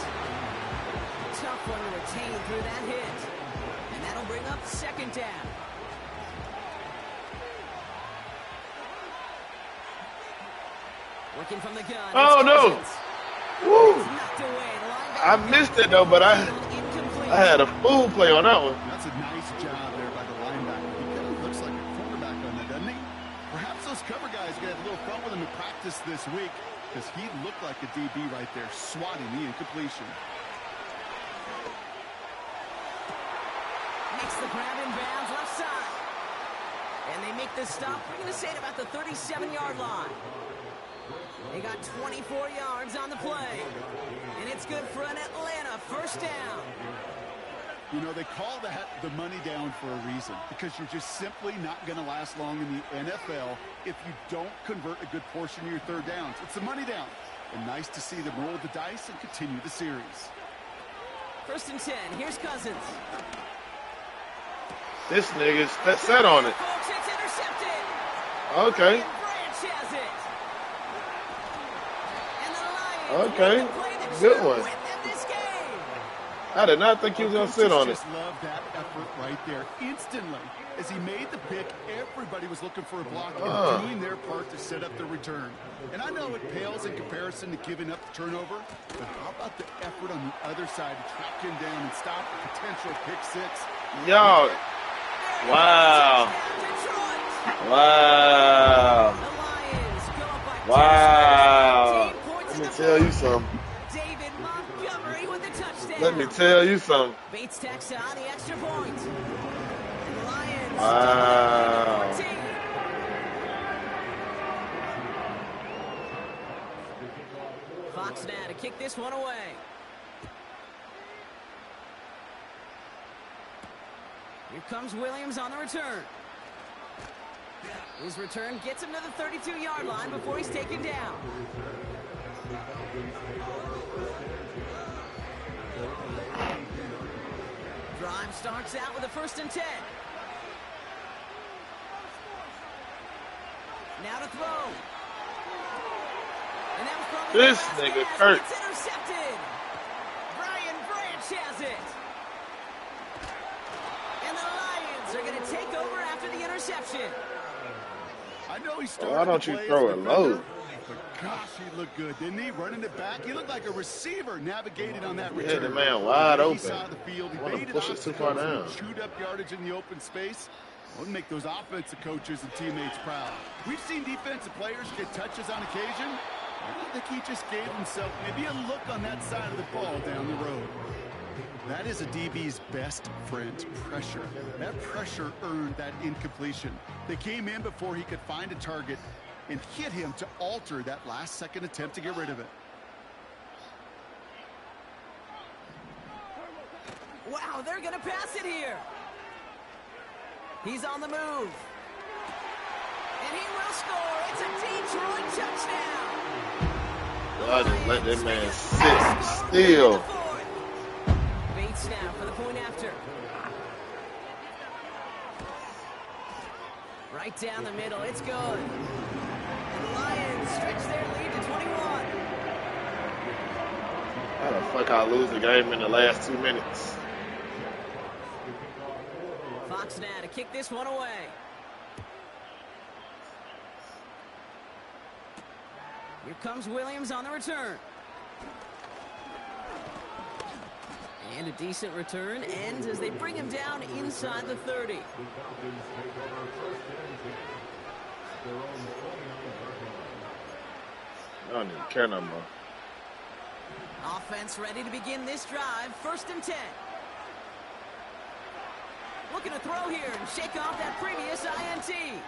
Tough one to retain through that hit. And that'll bring up 2nd down. Looking from the gun. Oh no! Woo! Knocked away. The I missed it though, but I had a full play on that one. That's a nice job there by the linebacker. He kind of looks like a quarterback on that, doesn't he? Perhaps those cover guys are going to have a little fun with him in practice this week because he looked like a DB right there, swatting the incompletion. Makes the grab in bounds left side. And they make this stop. We're going to say at about the 37-yard line. They got 24 yards on the play. And it's good for an Atlanta first down. You know, they call that the money down for a reason because you're just simply not going to last long in the NFL if you don't convert a good portion of your third downs. It's the money down. And nice to see them roll the dice and continue the series. 1st and 10. Here's Cousins. This nigga's set on it. Folks, it's intercepted. Okay. And Branch has it. And the Lions Okay. make the play that Good should one. win them this game. I did not think he was gonna sit on it. Just love that effort right there. Instantly, as he made the pick, everybody was looking for a block and doing their part to set up the return. And I know it pales in comparison to giving up the turnover, but how about the effort on the other side to track him down and stop a potential pick six? Y'all. Wow. Wow. Wow. Let me tell you something. David Montgomery with the touchdown. Let me tell you something. Bates tacks on the extra point. And the Lions. Wow. Fox now to kick this one away. Here comes Williams on the return. His return gets him to the 32-yard line before he's taken down. Drive starts out with a 1st and 10. Now to throw. And that was probably This the last nigga pass. hurt. It's intercepted. Brian Branch has it. And the Lions are going to take over after the interception. I know he started Why don't to you play throw as it a low? defender, but gosh, he looked good, didn't he? Running it back, he looked like a receiver navigating on that He return. had the man wide He open. saw the field, he Wanna baited push it too far obstacles, down. and chewed up yardage in the open space. Wouldn't make those offensive coaches and teammates proud. We've seen defensive players get touches on occasion. I think he just gave himself maybe a look on that side of the ball down the road. That is a DB's best friend, pressure. That pressure earned that incompletion. They came in before he could find a target and hit him to alter that last-second attempt to get rid of it. Wow, they're going to pass it here. He's on the move. And he will score. It's a Detroit touchdown. I just let that man sit still. Bates now for the point after. Right down the middle. It's good. And the Lions stretch their lead to 21. How the fuck I lose the game in the last 2 minutes? Fox now to kick this one away. Here comes Williams on the return. And a decent return ends as they bring him down inside the 30. I don't even care no more. Offense ready to begin this drive. 1st and 10. Looking to throw here and shake off that previous INT.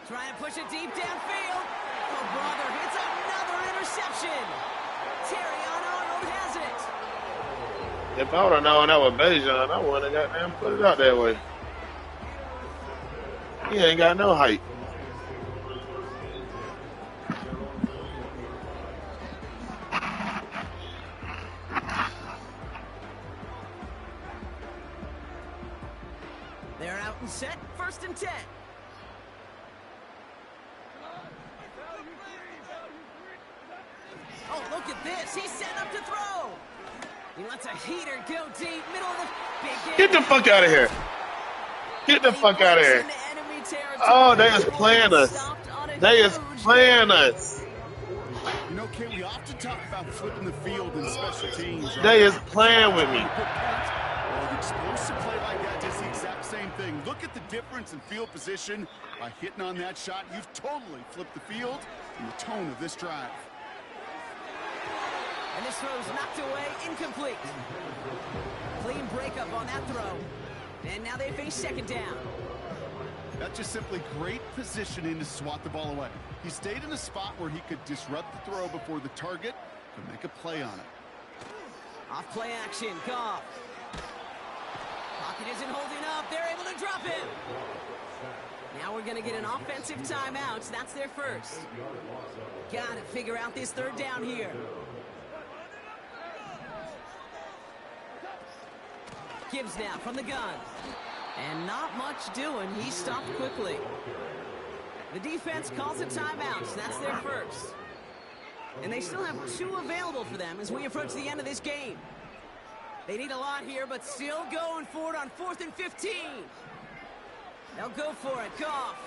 Trying to push it deep downfield. Oh, brother, it's another interception. Terrion Arnold has it. If I would have known that was Bejan, I wouldn't have goddamn put it out that way. He ain't got no height. They're out and set. 1st and 10. Oh, look at this. He's set up to throw. He lets a heater go deep. Middle of the big game. Get the fuck out of here. Get the fuck out of here. Oh, they is playing us. They is playing us. You know, Kate, we often talk about flipping the field in special teams. Right? They is playing with me. Well, an explosive play like that does the exact same thing. Look at the difference in field position. By hitting on that shot, you've totally flipped the field and the tone of this drive. And this throw's knocked away, incomplete. Clean breakup on that throw. And now they face second down. That's just simply great positioning to swat the ball away. He stayed in a spot where he could disrupt the throw before the target could make a play on it. Off play action, Goff. Pocket isn't holding up. They're able to drop him. Now we're going to get an offensive timeout. So that's their first. Got to figure out this third down here. Gibbs now from the gun. And not much doing. He stopped quickly. The defense calls a timeout. So that's their first. And they still have 2 available for them as we approach the end of this game. They need a lot here, but still going for it on 4th and 15. They'll go for it. Goff.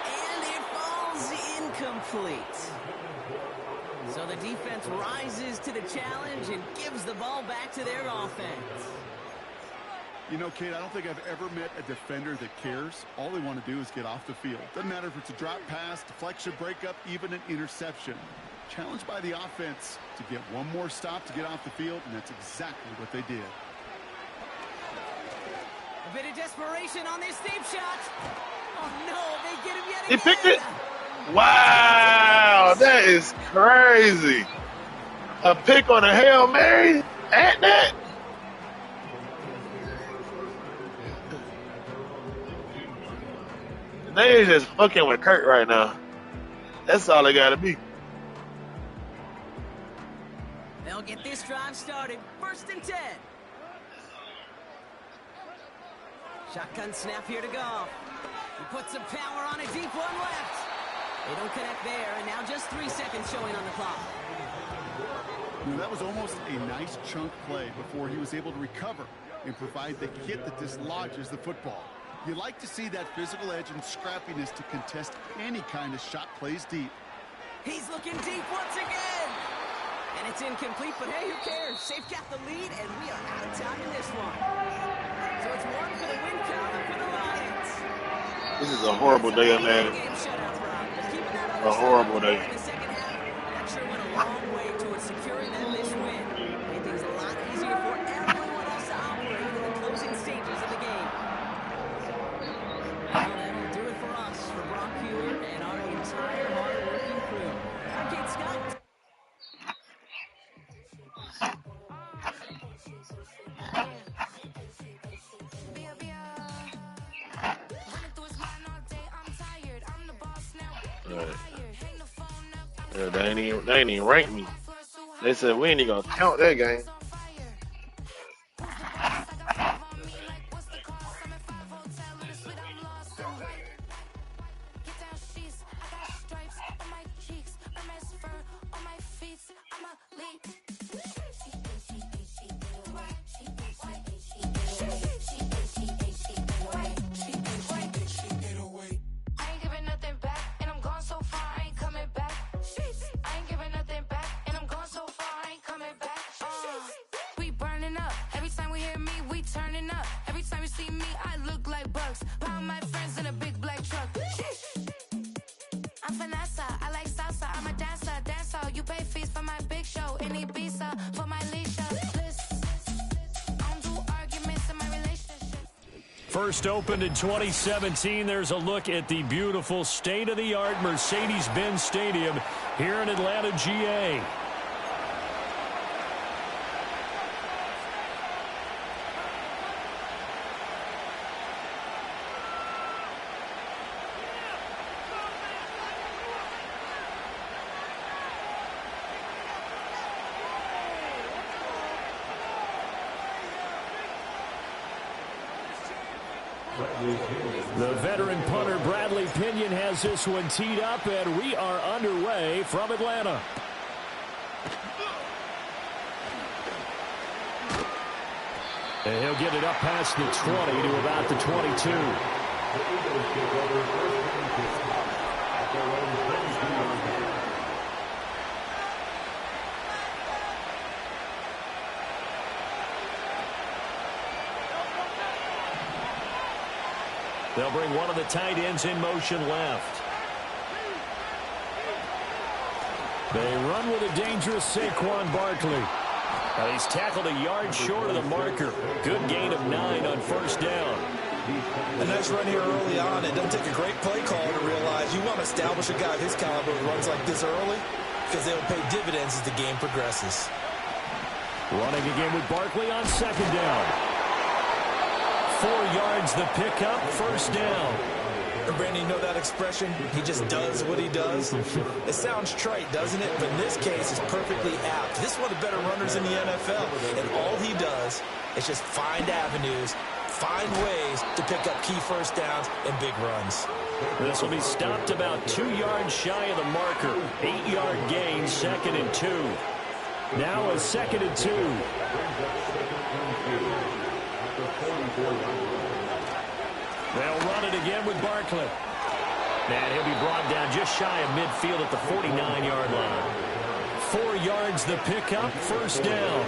And it falls incomplete. So the defense rises to the challenge and gives the ball back to their offense. You know, Kate, I don't think I've ever met a defender that cares. All they want to do is get off the field. Doesn't matter if it's a drop pass, deflection, breakup, even an interception. Challenged by the offense to get one more stop to get off the field, and that's exactly what they did. A bit of desperation on this deep shot. Oh, no, they get him yet He again. picked it. Wow, that is crazy. A pick on a Hail Mary at that. They is just fucking with Kurt right now. That's all they gotta be. They'll get this drive started. 1st and 10. Shotgun snap here to Goff. He puts some power on a deep one left. They don't connect there, and now just 3 seconds showing on the clock. You know, that was almost a nice chunk play before he was able to recover and provide the hit that dislodges the football. You like to see that physical edge and scrappiness to contest any kind of shot plays deep. He's looking deep once again. And it's incomplete, but hey, who cares? They've got the lead, and we are out of time in this one. So it's 1 for the win column for the Lions. This is a horrible day, man. A horrible day. The second half, that sure went a long way towards securing them this win. Made things a lot easier for everyone else to operate in the closing stages of the game. Well, that'll do it for us, for Brock Hewer and our entire hard-working crew. I'm Kate Scott. Yeah, they ain't even ranked me. They said we ain't even gonna count that game. First opened in 2017. There's a look at the beautiful state-of-the-art Mercedes-Benz Stadium here in Atlanta, GA. The veteran punter Bradley Pinion has this one teed up, and we are underway from Atlanta. And he'll get it up past the 20 to about the 22. They'll bring one of the tight ends in motion left. They run with a dangerous Saquon Barkley. Now he's tackled a yard short of the marker. Good gain of 9 on first down. A nice run here early on. It doesn't take a great play caller to realize you want to establish a guy of his caliber who runs like this early because they'll pay dividends as the game progresses. Running again with Barkley on second down. 4 yards the pickup, first down. Brandon, you know that expression? He just does what he does. It sounds trite, doesn't it? But in this case, it's perfectly apt. This is one of the better runners in the NFL. And all he does is just find avenues, find ways to pick up key first downs and big runs. This will be stopped about 2 yards shy of the marker. 8-yard gain, 2nd and 2. Now a 2nd and 2. They'll run it again with Barkley. And he'll be brought down just shy of midfield at the 49-yard line. 4 yards the pickup, first down.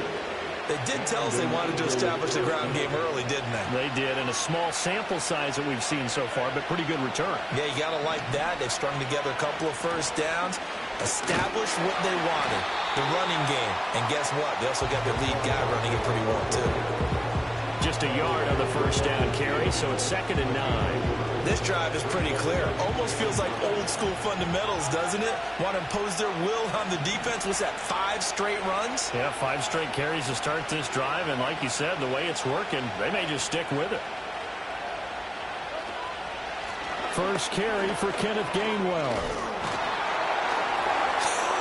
They did tell us they wanted to establish the ground game early, didn't they? They did, and a small sample size that we've seen so far, but pretty good return. Yeah, you got to like that. They've strung together a couple of first downs, established what they wanted, the running game. And guess what? They also got their lead guy running it pretty well, too. Just a yard on the first down carry, so it's 2nd and 9. This drive is pretty clear. Almost feels like old school fundamentals, doesn't it? Want to impose their will on the defense. What's that, 5 straight runs? Yeah, 5 straight carries to start this drive, and like you said, the way it's working, they may just stick with it. First carry for Kenneth Gainwell.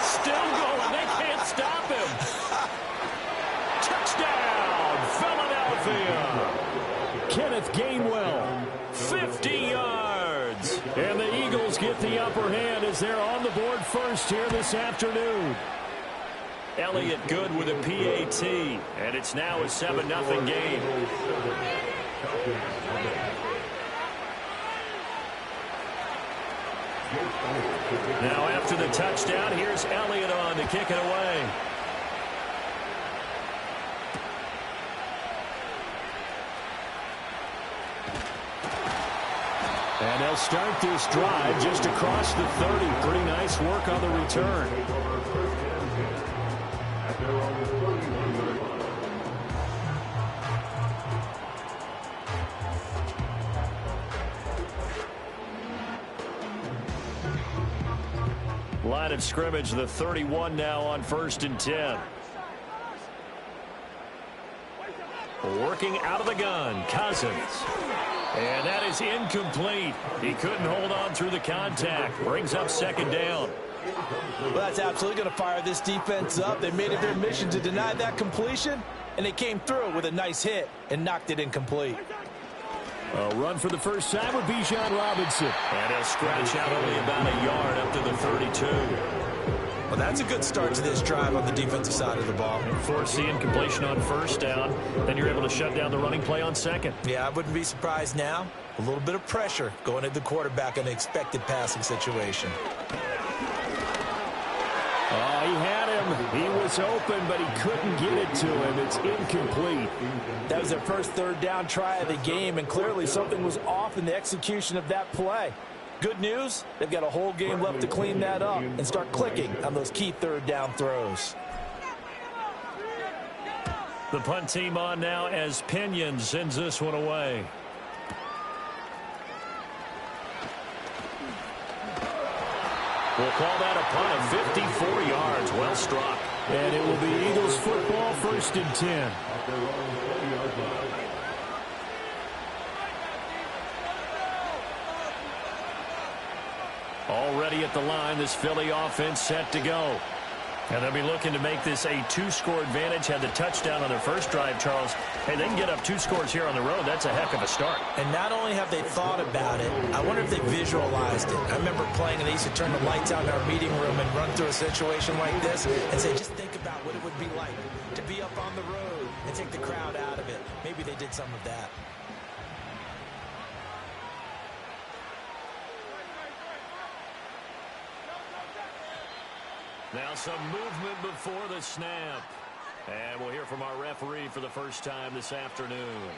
Still going. They can't stop him. Touchdown, Philadelphia. Kenneth Gainwell, 50 yards. And the Eagles get the upper hand as they're on the board first here this afternoon. Elliott good with a PAT, and it's now a 7-0 game. Now after the touchdown, here's Elliott on to kick it away. And they'll start this drive just across the 30. Pretty nice work on the return. Line of scrimmage, the 31 now on 1st and 10. Working out of the gun, Cousins. And that is incomplete. He couldn't hold on through the contact. Brings up 2nd down. Well, that's absolutely going to fire this defense up. They made it their mission to deny that completion, and they came through with a nice hit and knocked it incomplete. A run for the first time with Bijan Robinson. And he'll scratch out only about a yard up to the 32. Well, that's a good start to this drive on the defensive side of the ball. Force the incompletion on first down. Then you're able to shut down the running play on second. Yeah, I wouldn't be surprised now. A little bit of pressure going at the quarterback in an expected passing situation. Oh, he had him. He was open, but he couldn't get it to him. It's incomplete. That was their first 3rd down try of the game, and clearly something was off in the execution of that play. Good news, they've got a whole game left to clean that up and start clicking on those key 3rd down throws. The punt team on now as Pinion sends this one away. We'll call that a punt of 54 yards. Well struck. And it will be Eagles football, 1st and 10. Already at the line, this Philly offense set to go. And they'll be looking to make this a 2-score advantage. Had the touchdown on their first drive, Charles. Hey, they can get up 2 scores here on the road. That's a heck of a start. And not only have they thought about it, I wonder if they visualized it. I remember playing, and they used to turn the lights out in our meeting room and run through a situation like this and say, just think about what it would be like to be up on the road and take the crowd out of it. Maybe they did some of that. Now some movement before the snap. And we'll hear from our referee for the first time this afternoon.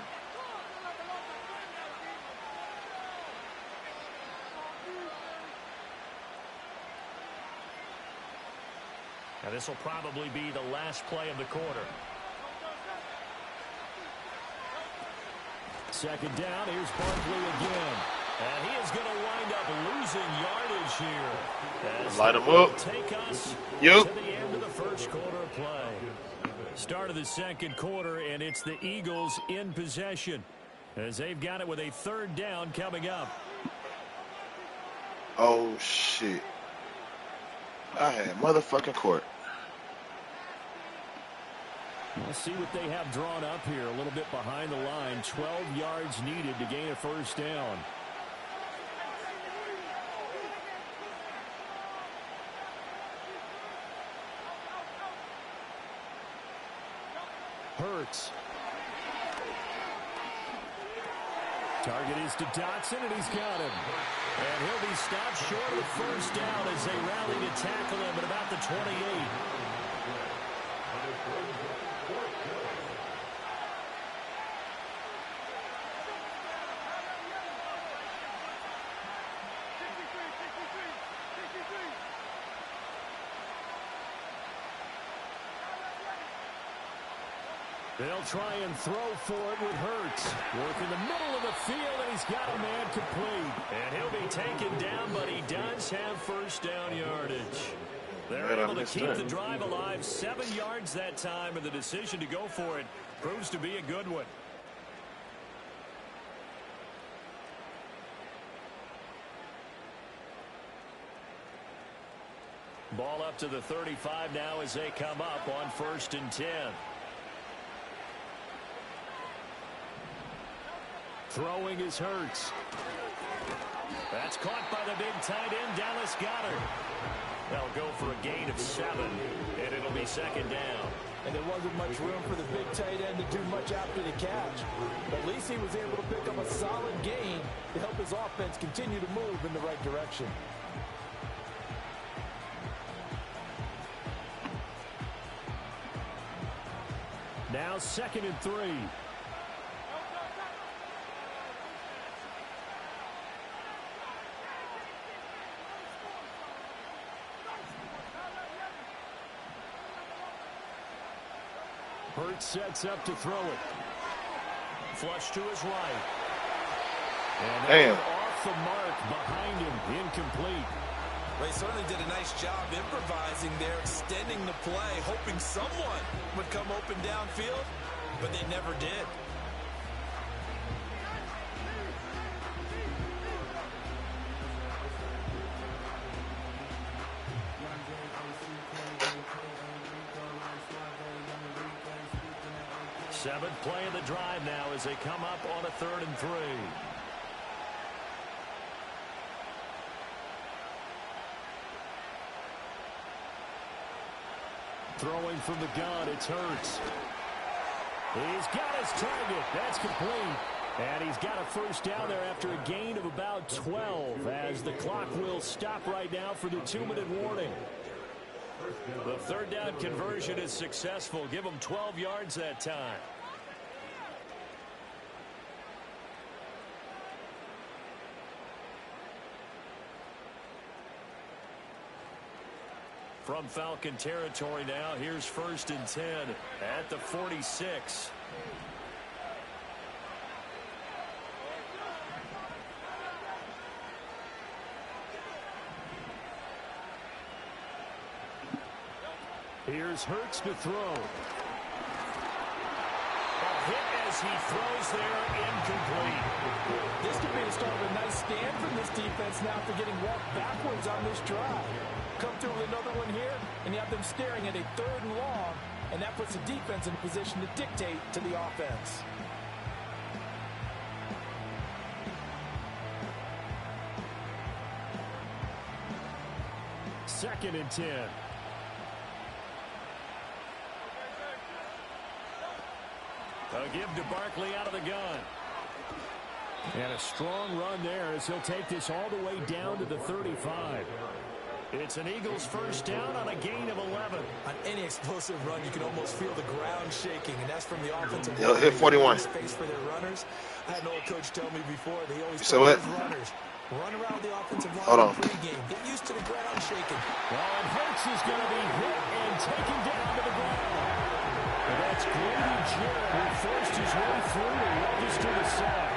And this will probably be the last play of the quarter. Second down, here's Barkley again. And he is going to wind up losing yardage here. As light him up. Take us to the end of the first quarter of play. Start of the second quarter, and it's the Eagles in possession as they've got it with a third down coming up. Oh, shit. I had motherfucking court. We'll see what they have drawn up here. A little bit behind the line. 12 yards needed to gain a first down. Hurts. Target is to Dotson, and he's got him. And he'll be stopped short of the first down as they rally to tackle him at about the 28. They'll try and throw for it with Hurts. Work in the middle of the field, and he's got a man complete. And he'll be taken down, but he does have first down yardage. They're able to keep the drive alive. 7 yards that time, and the decision to go for it proves to be a good one. Ball up to the 35 now as they come up on 1st and 10. Throwing is Hurts. That's caught by the big tight end, Dallas Goedert. They'll go for a gain of 7, and it'll be second down. And there wasn't much room for the big tight end to do much after the catch. But at least he was able to pick up a solid gain to help his offense continue to move in the right direction. Now 2nd and 3. Hurts sets up to throw it. Flush to his right. And they're off the mark behind him. Incomplete. They certainly did a nice job improvising there, extending the play, hoping someone would come open downfield, but they never did. Seventh play of the drive now as they come up on a 3rd and 3. Throwing from the gun, it's Hurts. He's got his target. That's complete. And he's got a first down there after a gain of about 12 as the clock will stop right now for the 2-minute warning. The 3rd down conversion is successful. Give them 12 yards that time. From Falcon territory now, here's 1st and 10 at the 46. Here's Hurts to throw. A hit as he throws there, incomplete. This could be the start of a nice stand from this defense now after getting walked backwards on this drive. Come through with another one here, and you have them staring at a 3rd and long, and that puts the defense in a position to dictate to the offense. Second and 10. A give to Barkley out of the gun. And a strong run there as he'll take this all the way down to the 35. It's an Eagles first down on a gain of 11. On any explosive run, you can almost feel the ground shaking, and that's from the offensive line. Hit 41. Space for their runners. I had an old coach tell me before, they always tell his runners run around the offensive line Hold on. pregame. Get used to the ground shaking. Well, and Hurts is going to be hit and taken down to the ground. And that's Grady Jarrett, who forced his way through to register the sack.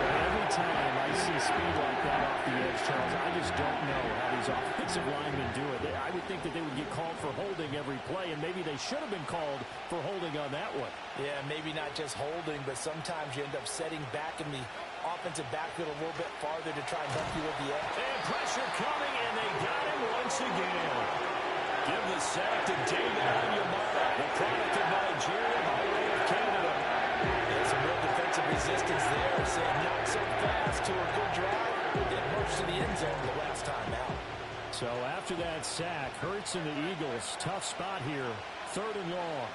Every time I see speed like that off the edge, Charles, I just don't know how these offensive linemen do it. I would think that they would get called for holding every play, and maybe they should have been called for holding on that one. Yeah, maybe not just holding, but sometimes you end up setting back in the offensive backfield a little bit farther to try and help you with the edge. And pressure coming, and they got him once again. Give the sack to David Onyemata, the product of Nigeria by way of Canada. Yeah, some real defensive resistance there, saying not so fast to a good drive. Get merged to the end zone the last time out. So after that sack, Hurts and the Eagles, tough spot here, 3rd and long.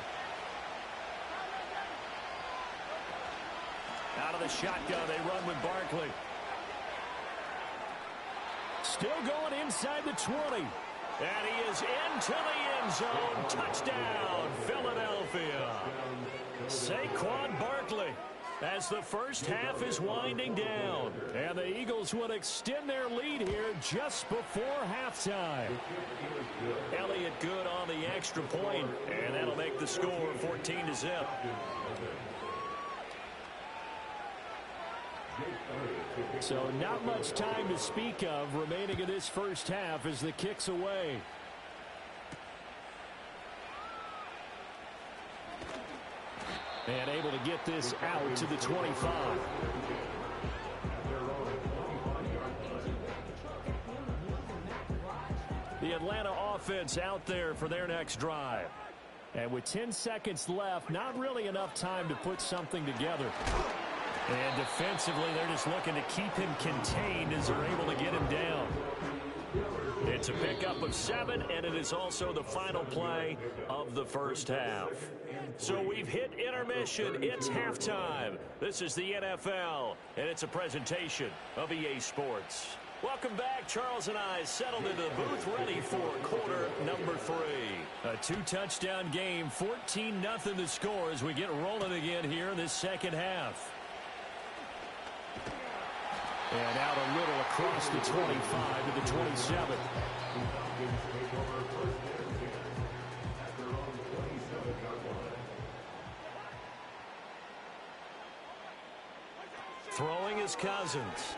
Out of the shotgun, they run with Barkley. Still going inside the 20. And he is into the end zone. Touchdown, Philadelphia. Saquon Barkley, as the first half is winding down. And the Eagles will extend their lead here just before halftime. Elliott good on the extra point, and that'll make the score 14-0. So not much time to speak of remaining in this first half as the kick's away. And able to get this out to the 25. The Atlanta offense out there for their next drive. And with 10 seconds left, not really enough time to put something together. And defensively, they're just looking to keep him contained as they're able to get him down. It's a pickup of 7, and it is also the final play of the first half. So we've hit intermission. It's halftime. This is the NFL, and it's a presentation of EA Sports. Welcome back. Charles and I settled into the booth, ready for quarter number 3. A 2-touchdown game, 14-0 the score as we get rolling again here in this second half. And out a little across the 25 to the 27. Throwing is Cousins.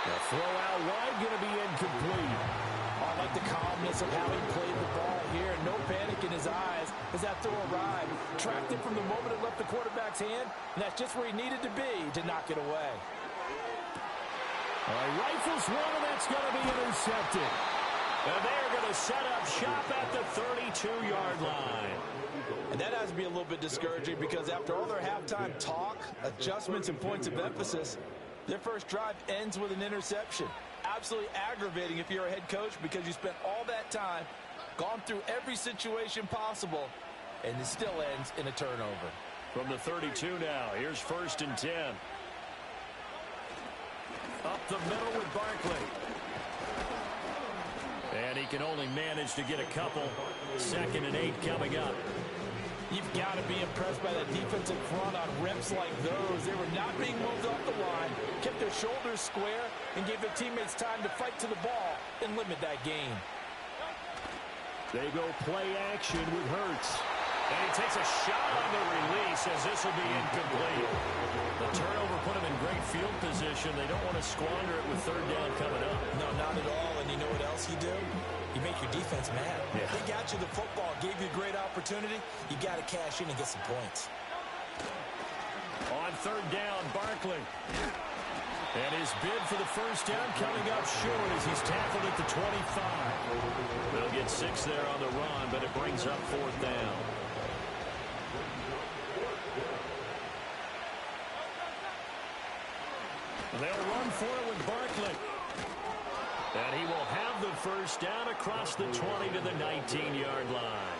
The throw out wide going to be incomplete. I like the calmness of how he played the ball here. No panic in his eyes as that throw arrived. Tracked it from the moment it left the quarterback's hand, and that's just where he needed to be to knock it away. Rifles one, and that's going to be intercepted. And they're going to set up shop at the 32-yard line. And that has to be a little bit discouraging because after all their halftime talk, adjustments, and points of emphasis, their first drive ends with an interception. Absolutely aggravating if you're a head coach because you spent all that time, gone through every situation possible, and it still ends in a turnover. From the 32 now, here's 1st and 10. Up the middle with Barkley. And he can only manage to get a couple. 2nd and 8 coming up. You've got to be impressed by that defensive front on reps like those. They were not being moved off the line, kept their shoulders square, and gave their teammates time to fight to the ball and limit that gain. They go play action with Hurts. And he takes a shot on the release as this will be incomplete. The turnover put him in great field position. They don't want to squander it with 3rd down coming up. No, not at all. And you know what else you do? You make your defense mad. Yeah. They got you the football, gave you a great opportunity. You got to cash in and get some points. On 3rd down, Barkley. And his bid for the first down coming up short as he's tackled at the 25. They'll get 6 there on the run, but it brings up 4th down. They'll run for it with Barkley. And he will have the first down across the 20 to the 19-yard line.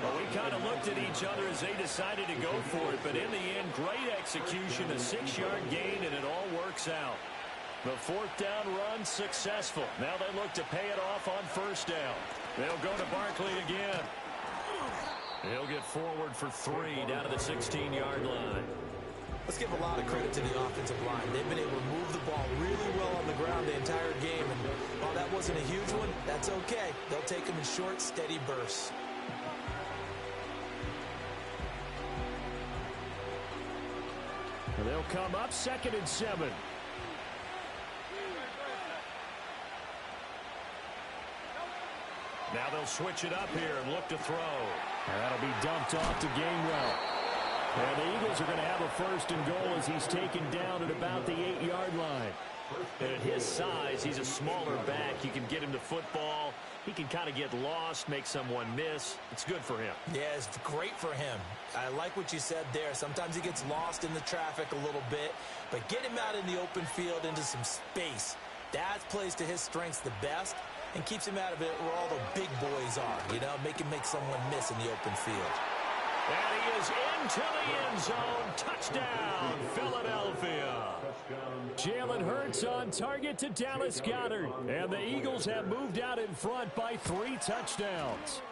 Well, we kind of looked at each other as they decided to go for it, but in the end, great execution, a 6-yard gain, and it all works out. The fourth down run successful. Now they look to pay it off on first down. They'll go to Barkley again. He'll get forward for 3 down to the 16-yard line. Let's give a lot of credit to the offensive line. They've been able to move the ball really well on the ground the entire game. And while that wasn't a huge one, that's okay. They'll take them in short, steady bursts. They'll come up 2nd and 7. Now they'll switch it up here and look to throw. And that'll be dumped off to Gainwell. And the Eagles are going to have a 1st and goal as he's taken down at about the 8-yard line. And at his size, he's a smaller back. You can get him to football. He can kind of get lost, make someone miss. It's good for him. Yeah, it's great for him. I like what you said there. Sometimes he gets lost in the traffic a little bit. But get him out in the open field into some space. That plays to his strengths the best and keeps him out of it where all the big boys are. You know, make him make someone miss in the open field. And he is into the end zone. Touchdown, Philadelphia. Jalen Hurts on target to Dallas Goedert. And the Eagles have moved out in front by 3 touchdowns.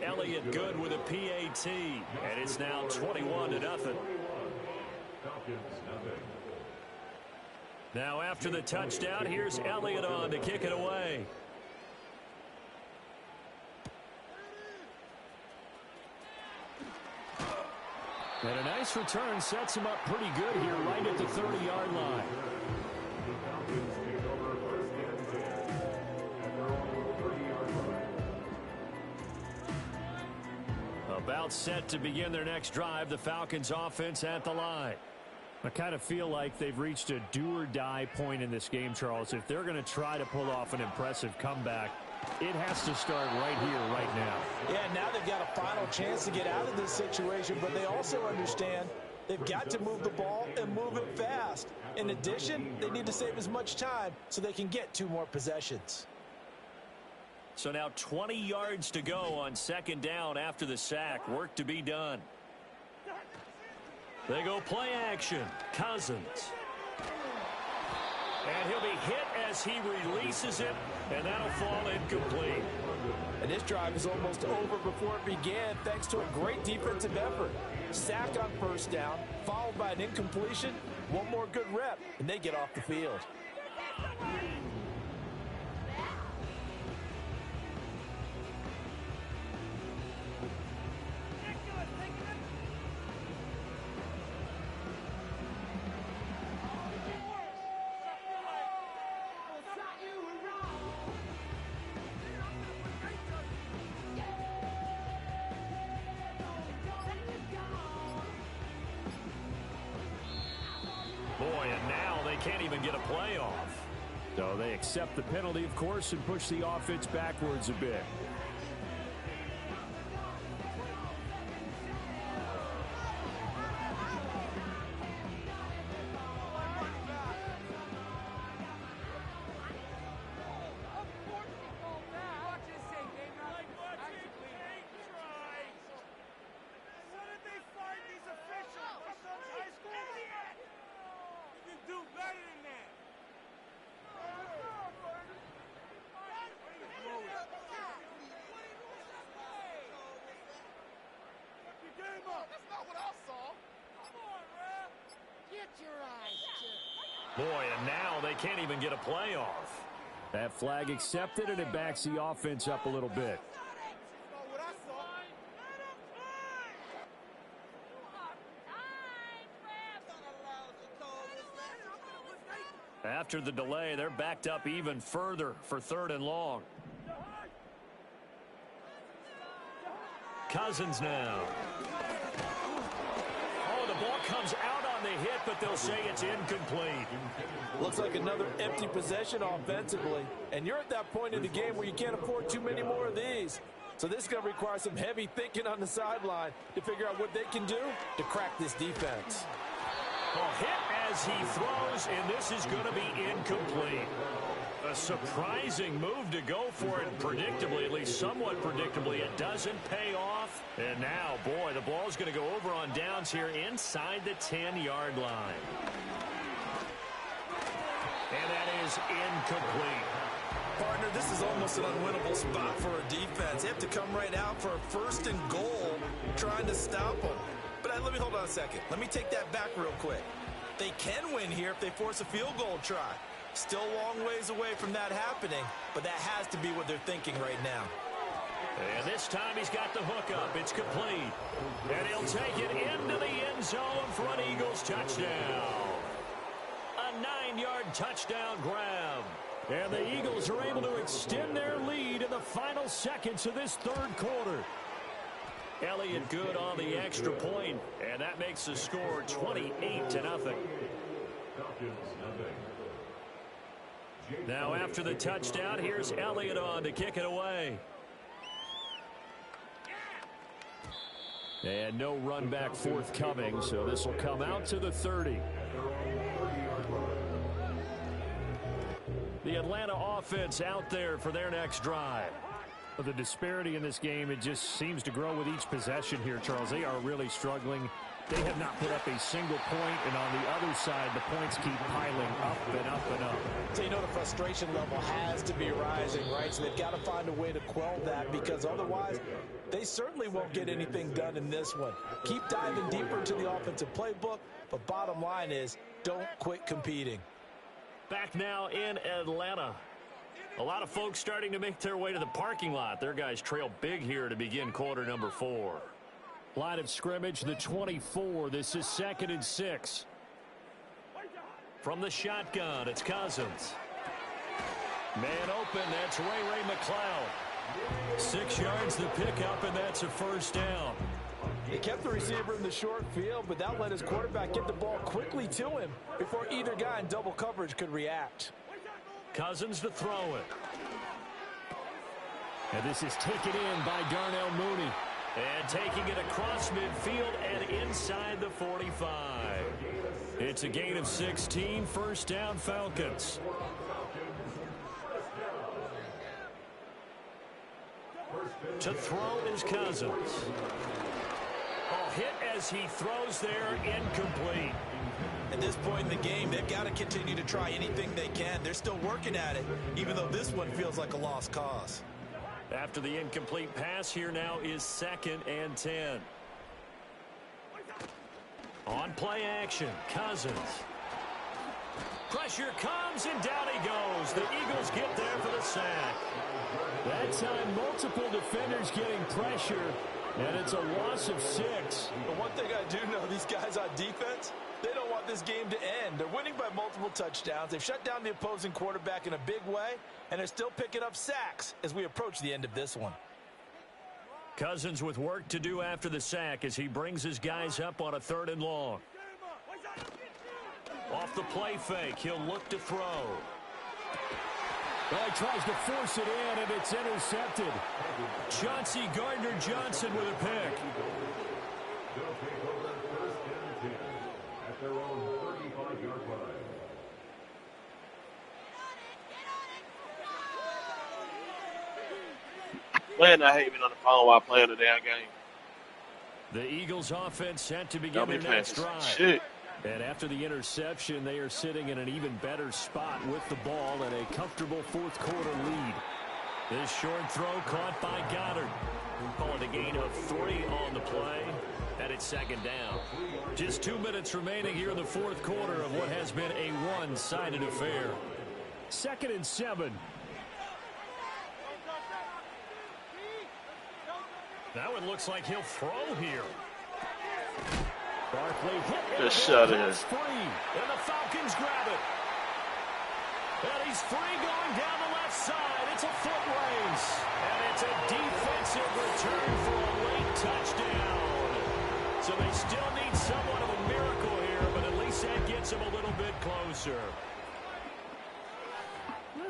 Elliott good with a PAT. And it's now 21-0. Now after the touchdown, here's Elliott on to kick it away. And a nice return sets him up pretty good here right at the 30-yard line. About set to begin their next drive, the Falcons offense at the line. I kind of feel like they've reached a do-or-die point in this game, Charles. If they're going to try to pull off an impressive comeback, it has to start right here, right now. Yeah, now they've got a final chance to get out of this situation, but they also understand they've got to move the ball and move it fast. In addition, they need to save as much time so they can get 2 more possessions. So now 20 yards to go on 2nd down after the sack. Work to be done. They go play action. Cousins. And he'll be hit as he releases it, and that'll fall incomplete. And this drive is almost over before it began thanks to a great defensive effort. Sack on 1st down, followed by an incompletion. 1 more good rep, and they get off the field. Boy, and now they can't even get a play off. So they accept the penalty, of course, and push the offense backwards a bit. Boy, and now they can't even get a play off. That flag accepted, and it backs the offense up a little bit. After the delay, they're backed up even further for 3rd and long. Cousins now. Oh, the ball comes out on the hit, but they'll say it's incomplete. Looks like another empty possession offensively. And you're at that point in the game where you can't afford too many more of these. So this is going to require some heavy thinking on the sideline to figure out what they can do to crack this defense. Well, hit as he throws, and this is going to be incomplete. A surprising move to go for it predictably, at least somewhat predictably. It doesn't pay off. And now, boy, the ball's going to go over on downs here inside the 10-yard line. is incomplete. Partner, this is almost an unwinnable spot for a defense. They have to come right out for a 1st and goal trying to stop them. But let me hold on a second. Let me take that back real quick. They can win here if they force a field goal try. Still a long ways away from that happening, but that has to be what they're thinking right now. And this time he's got the hook up. It's complete. And he'll take it into the end zone for an Eagles touchdown. A 9-yard touchdown grab. And the Eagles are able to extend their lead in the final seconds of this 3rd quarter. Elliott good on the extra point, and that makes the score 28-0. Now after the touchdown, here's Elliott on to kick it away. And no run back forthcoming, so this will come out to the 30. The Atlanta offense out there for their next drive. The disparity in this game, it just seems to grow with each possession here, Charles. They are really struggling. They have not put up a single point, and on the other side, the points keep piling up and up and up. So you know the frustration level has to be rising, right? So they've got to find a way to quell that, because otherwise they certainly won't get anything done in this one. Keep diving deeper into the offensive playbook, but bottom line is don't quit competing. Back now in Atlanta. A lot of folks starting to make their way to the parking lot. Their guys trail big here to begin quarter number 4. Line of scrimmage, the 24. This is 2nd and 6. From the shotgun, it's Cousins. Man open, that's Ray McCloud. 6 yards the pickup, and that's a 1st down. He kept the receiver in the short field, but that let his quarterback get the ball quickly to him before either guy in double coverage could react. Cousins to throw it. And this is taken in by Darnell Mooney. And taking it across midfield and inside the 45. It's a gain of 16, 1st down Falcons. To throw is Cousins. Hit as he throws there, incomplete. At this point in the game, they've got to continue to try anything they can. They're still working at it, even though this one feels like a lost cause. After the incomplete pass, here now is 2nd and 10. On play action, Cousins. Pressure comes, and down he goes. The Eagles get there for the sack. That time, multiple defenders getting pressure, and it's a loss of 6. But one thing I do know, these guys on defense, they don't want this game to end. They're winning by multiple touchdowns. They've shut down the opposing quarterback in a big way, and they're still picking up sacks as we approach the end of this one. Cousins with work to do after the sack as he brings his guys up on a 3rd and long. Off the play fake, he'll look to throw. Well, he tries to force it in, and it's intercepted. Chauncey Gardner-Johnson with a pick. Man, I hate being on the phone while playing the damn game. The Eagles offense set to begin their next drive. Shit. And after the interception, they are sitting in an even better spot with the ball and a comfortable 4th quarter lead. This short throw caught by Goddard. Call it a gain of 3 on the play, and it's 2nd down. Just 2 minutes remaining here in the 4th quarter of what has been a one-sided affair. 2nd and 7. Now it looks like he'll throw here. Barkley hit. Just shut it. It's free, and the Falcons grab it. And he's free going down the left side. It's a foot race. And it's a defensive return for a late touchdown. So they still need somewhat of a miracle here, but at least that gets them a little bit closer.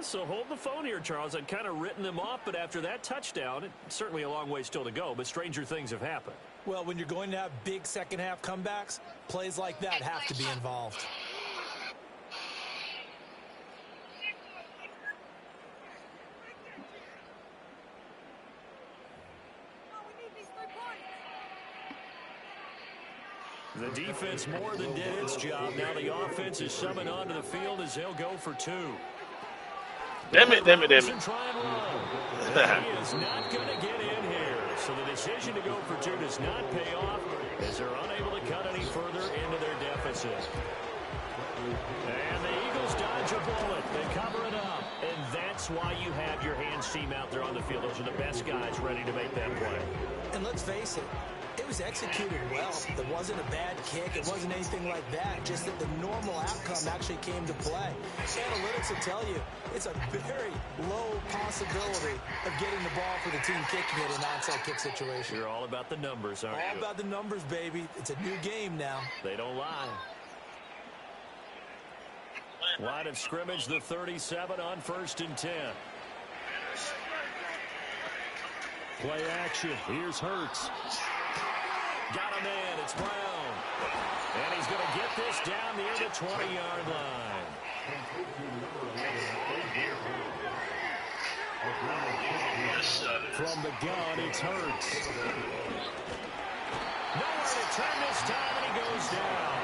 So hold the phone here, Charles. I'd kind of written them off, but after that touchdown, it's certainly a long way still to go, but stranger things have happened. Well, when you're going to have big second-half comebacks, plays like that have to be involved. The defense more than did its job. Now the offense is summoned onto the field as they'll go for 2. Damn it, damn it, damn it. He is not going to get in here. So the decision to go for two does not pay off as they're unable to cut any further into their deficit. And the Eagles dodge a bullet. They cover it up. And that's why you have your hands team out there on the field. Those are the best guys ready to make that play. And let's face it, it was executed well. It wasn't a bad kick. It wasn't anything like that. Just that the normal outcome actually came to play. Analytics will tell you it's a very low possibility of getting the ball for the team kicking it in an onside kick situation. You're all about the numbers, aren't you? All about the numbers, baby. It's a new game now. They don't lie. Line of scrimmage, the 37 on 1st and 10. Play action. Here's Hurts. Got him in. It's Brown. And he's going to get this down near the 20-yard line. From the gun, it's Hurts. Nowhere to turn this time, and he goes down.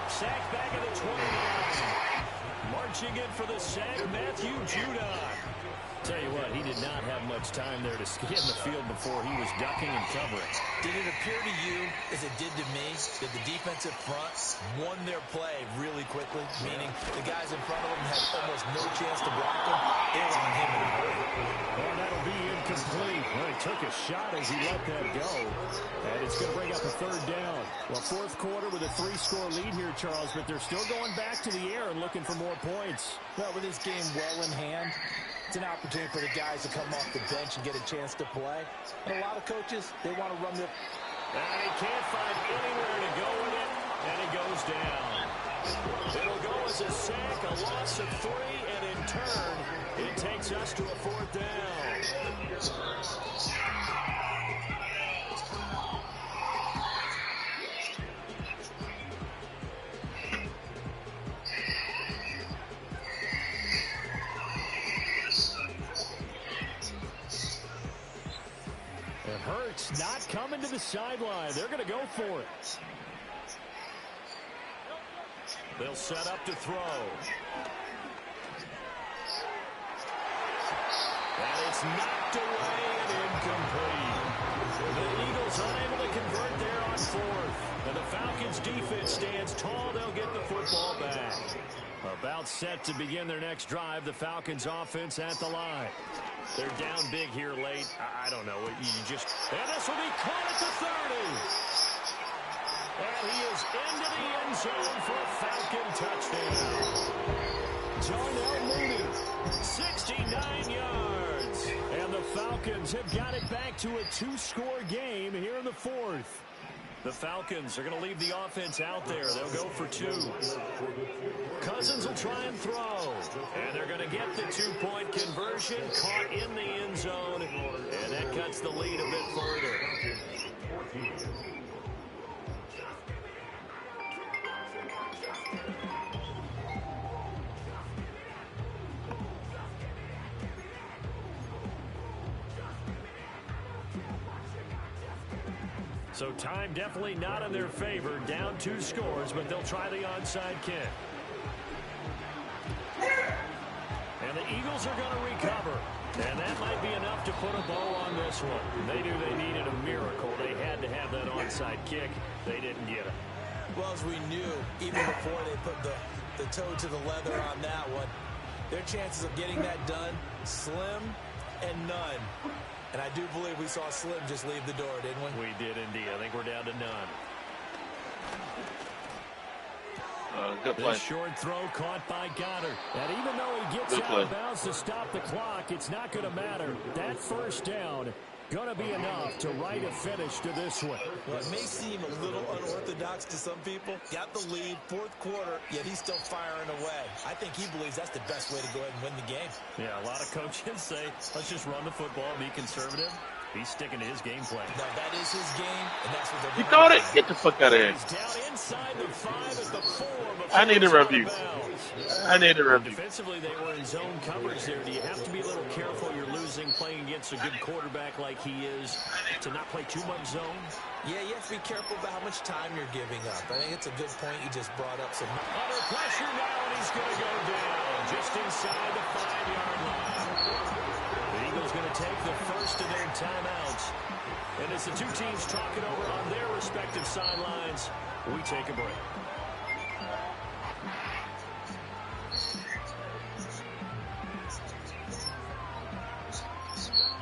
Sacked back at the 29. Marching in for the sack, Matthew Judon. Tell you what, he did not have much time there to scan the field before he was ducking and covering. Did it appear to you, as it did to me, that the defensive front won their play really quickly? Meaning the guys in front of them had almost no chance to block him. They were on him in a hurry. And that'll be incomplete. Well, he took a shot as he let that go. And it's going to bring up a 3rd down. Well, 4th quarter with a 3-score lead here, Charles, but they're still going back to the air and looking for more points. Well, with this game well in hand, it's an opportunity for the guys to come off the bench and get a chance to play. And a lot of coaches, they want to run their... And he can't find anywhere to go with it, and it goes down. It'll go as a sack, a loss of 3, and in turn, it takes us to a 4th down. And Hurts not coming to the sideline. They're going to go for it. They'll set up to throw. And it's knocked away and incomplete. The Eagles unable to convert there on 4th. And the Falcons defense stands tall. They'll get the football back. About set to begin their next drive. The Falcons offense at the line. They're down big here late. I don't know. And this will be caught at the 30. And he is into the end zone for a Falcon touchdown. Darnell Mooney, 69 yards. And the Falcons have got it back to a 2-score game here in the 4th. The Falcons are going to leave the offense out there. They'll go for 2. Cousins will try and throw. And they're going to get the 2-point conversion. Caught in the end zone. And that cuts the lead a bit further. So time definitely not in their favor. Down 2 scores, but they'll try the onside kick. And the Eagles are going to recover. And that might be enough to put a bow on this one. They knew they needed a miracle. They had to have that onside kick. They didn't get it. Well, as we knew, even before they put the toe to the leather on that one, their chances of getting that done, slim and none. And I do believe we saw Slim just leave the door, didn't we? We did indeed. I think we're down to none. Good play. This short throw caught by Goddard. And even though he gets out of bounds to stop the clock, it's not going to matter. That 1st down going to be enough to write a finish to this one. Well, it may seem a little unorthodox to some people. Got the lead, 4th quarter, yet he's still firing away. I think he believes that's the best way to go ahead and win the game. Yeah, a lot of coaches say, let's just run the football, be conservative. He's sticking to his game plan. Now, that is his game, and that's what they're You going thought it? Get the fuck out of here. He's down inside the 5 at the 4. I need a review. I need a And review. defensively, they were in zone coverage there. Do you have to be a little careful you're losing playing against a good quarterback like he is to not play too much zone? Yeah, you have to be careful about how much time you're giving up. I think it's a good point you just brought up. Under pressure now, and he's going to go down just inside the 5-yard line. The Eagles going to take the first of their timeouts. And as the two teams talk it over on their respective sidelines, we take a break.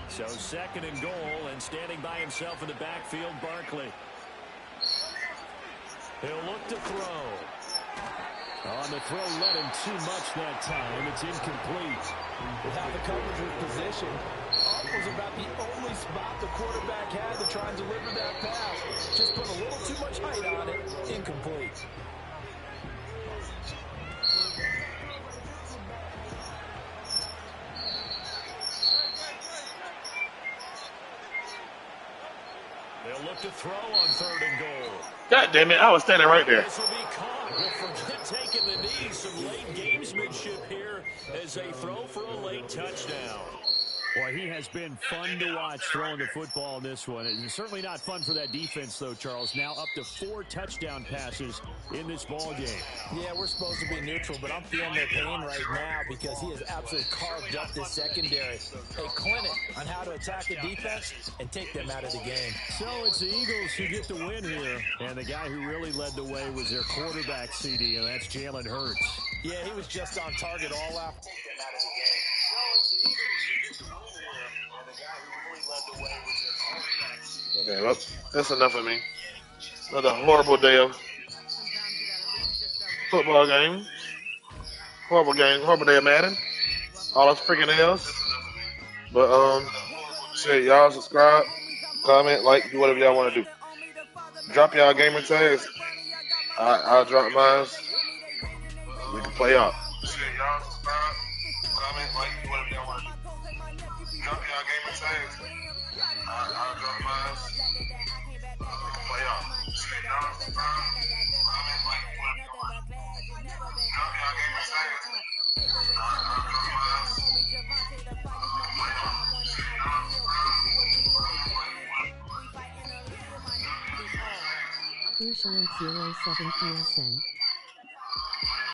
So 2nd and goal, and standing by himself in the backfield, Barkley. He'll look to throw. On the throw, let him too much that time. It's incomplete. How the coverage was positioned. Up was about the only spot the quarterback had to try and deliver that pass. Just put a little too much height on it. Incomplete. They'll look to throw on 3rd and goal. God damn it, I was standing right there. This will be caught. We'll forget taking the knee. Some late gamesmanship here as they throw for a late touchdown. Boy, he has been fun to watch throwing the football in this one. It's certainly not fun for that defense, though, Charles. Now up to 4 touchdown passes in this ball game. Yeah, we're supposed to be neutral, but I'm feeling their pain right now because he has absolutely carved up this secondary. A clinic on how to attack the defense and take them out of the game. So it's the Eagles who get the win here. And the guy who really led the way was their quarterback, CD, and that's Jalen Hurts. Yeah, he was just on target all out. Okay, well, that's enough of me. Another horrible day of football game. Horrible game, horrible day of Madden. All us freaking L's. But, shit, y'all subscribe, comment, like, do whatever y'all want to do. Drop y'all gamer tags. I'll drop mine. We can play out. Shit, y'all subscribe, comment, like, do whatever y'all want to do. Drop y'all gamer tags. I'll drop mine. Play out. Shit, y'all subscribe, comment, like, do whatever y'all want to do. Drop y'all gamer tags. I'll drop mine. Play out. Shit, y'all subscribe. Crucial 07 PSN.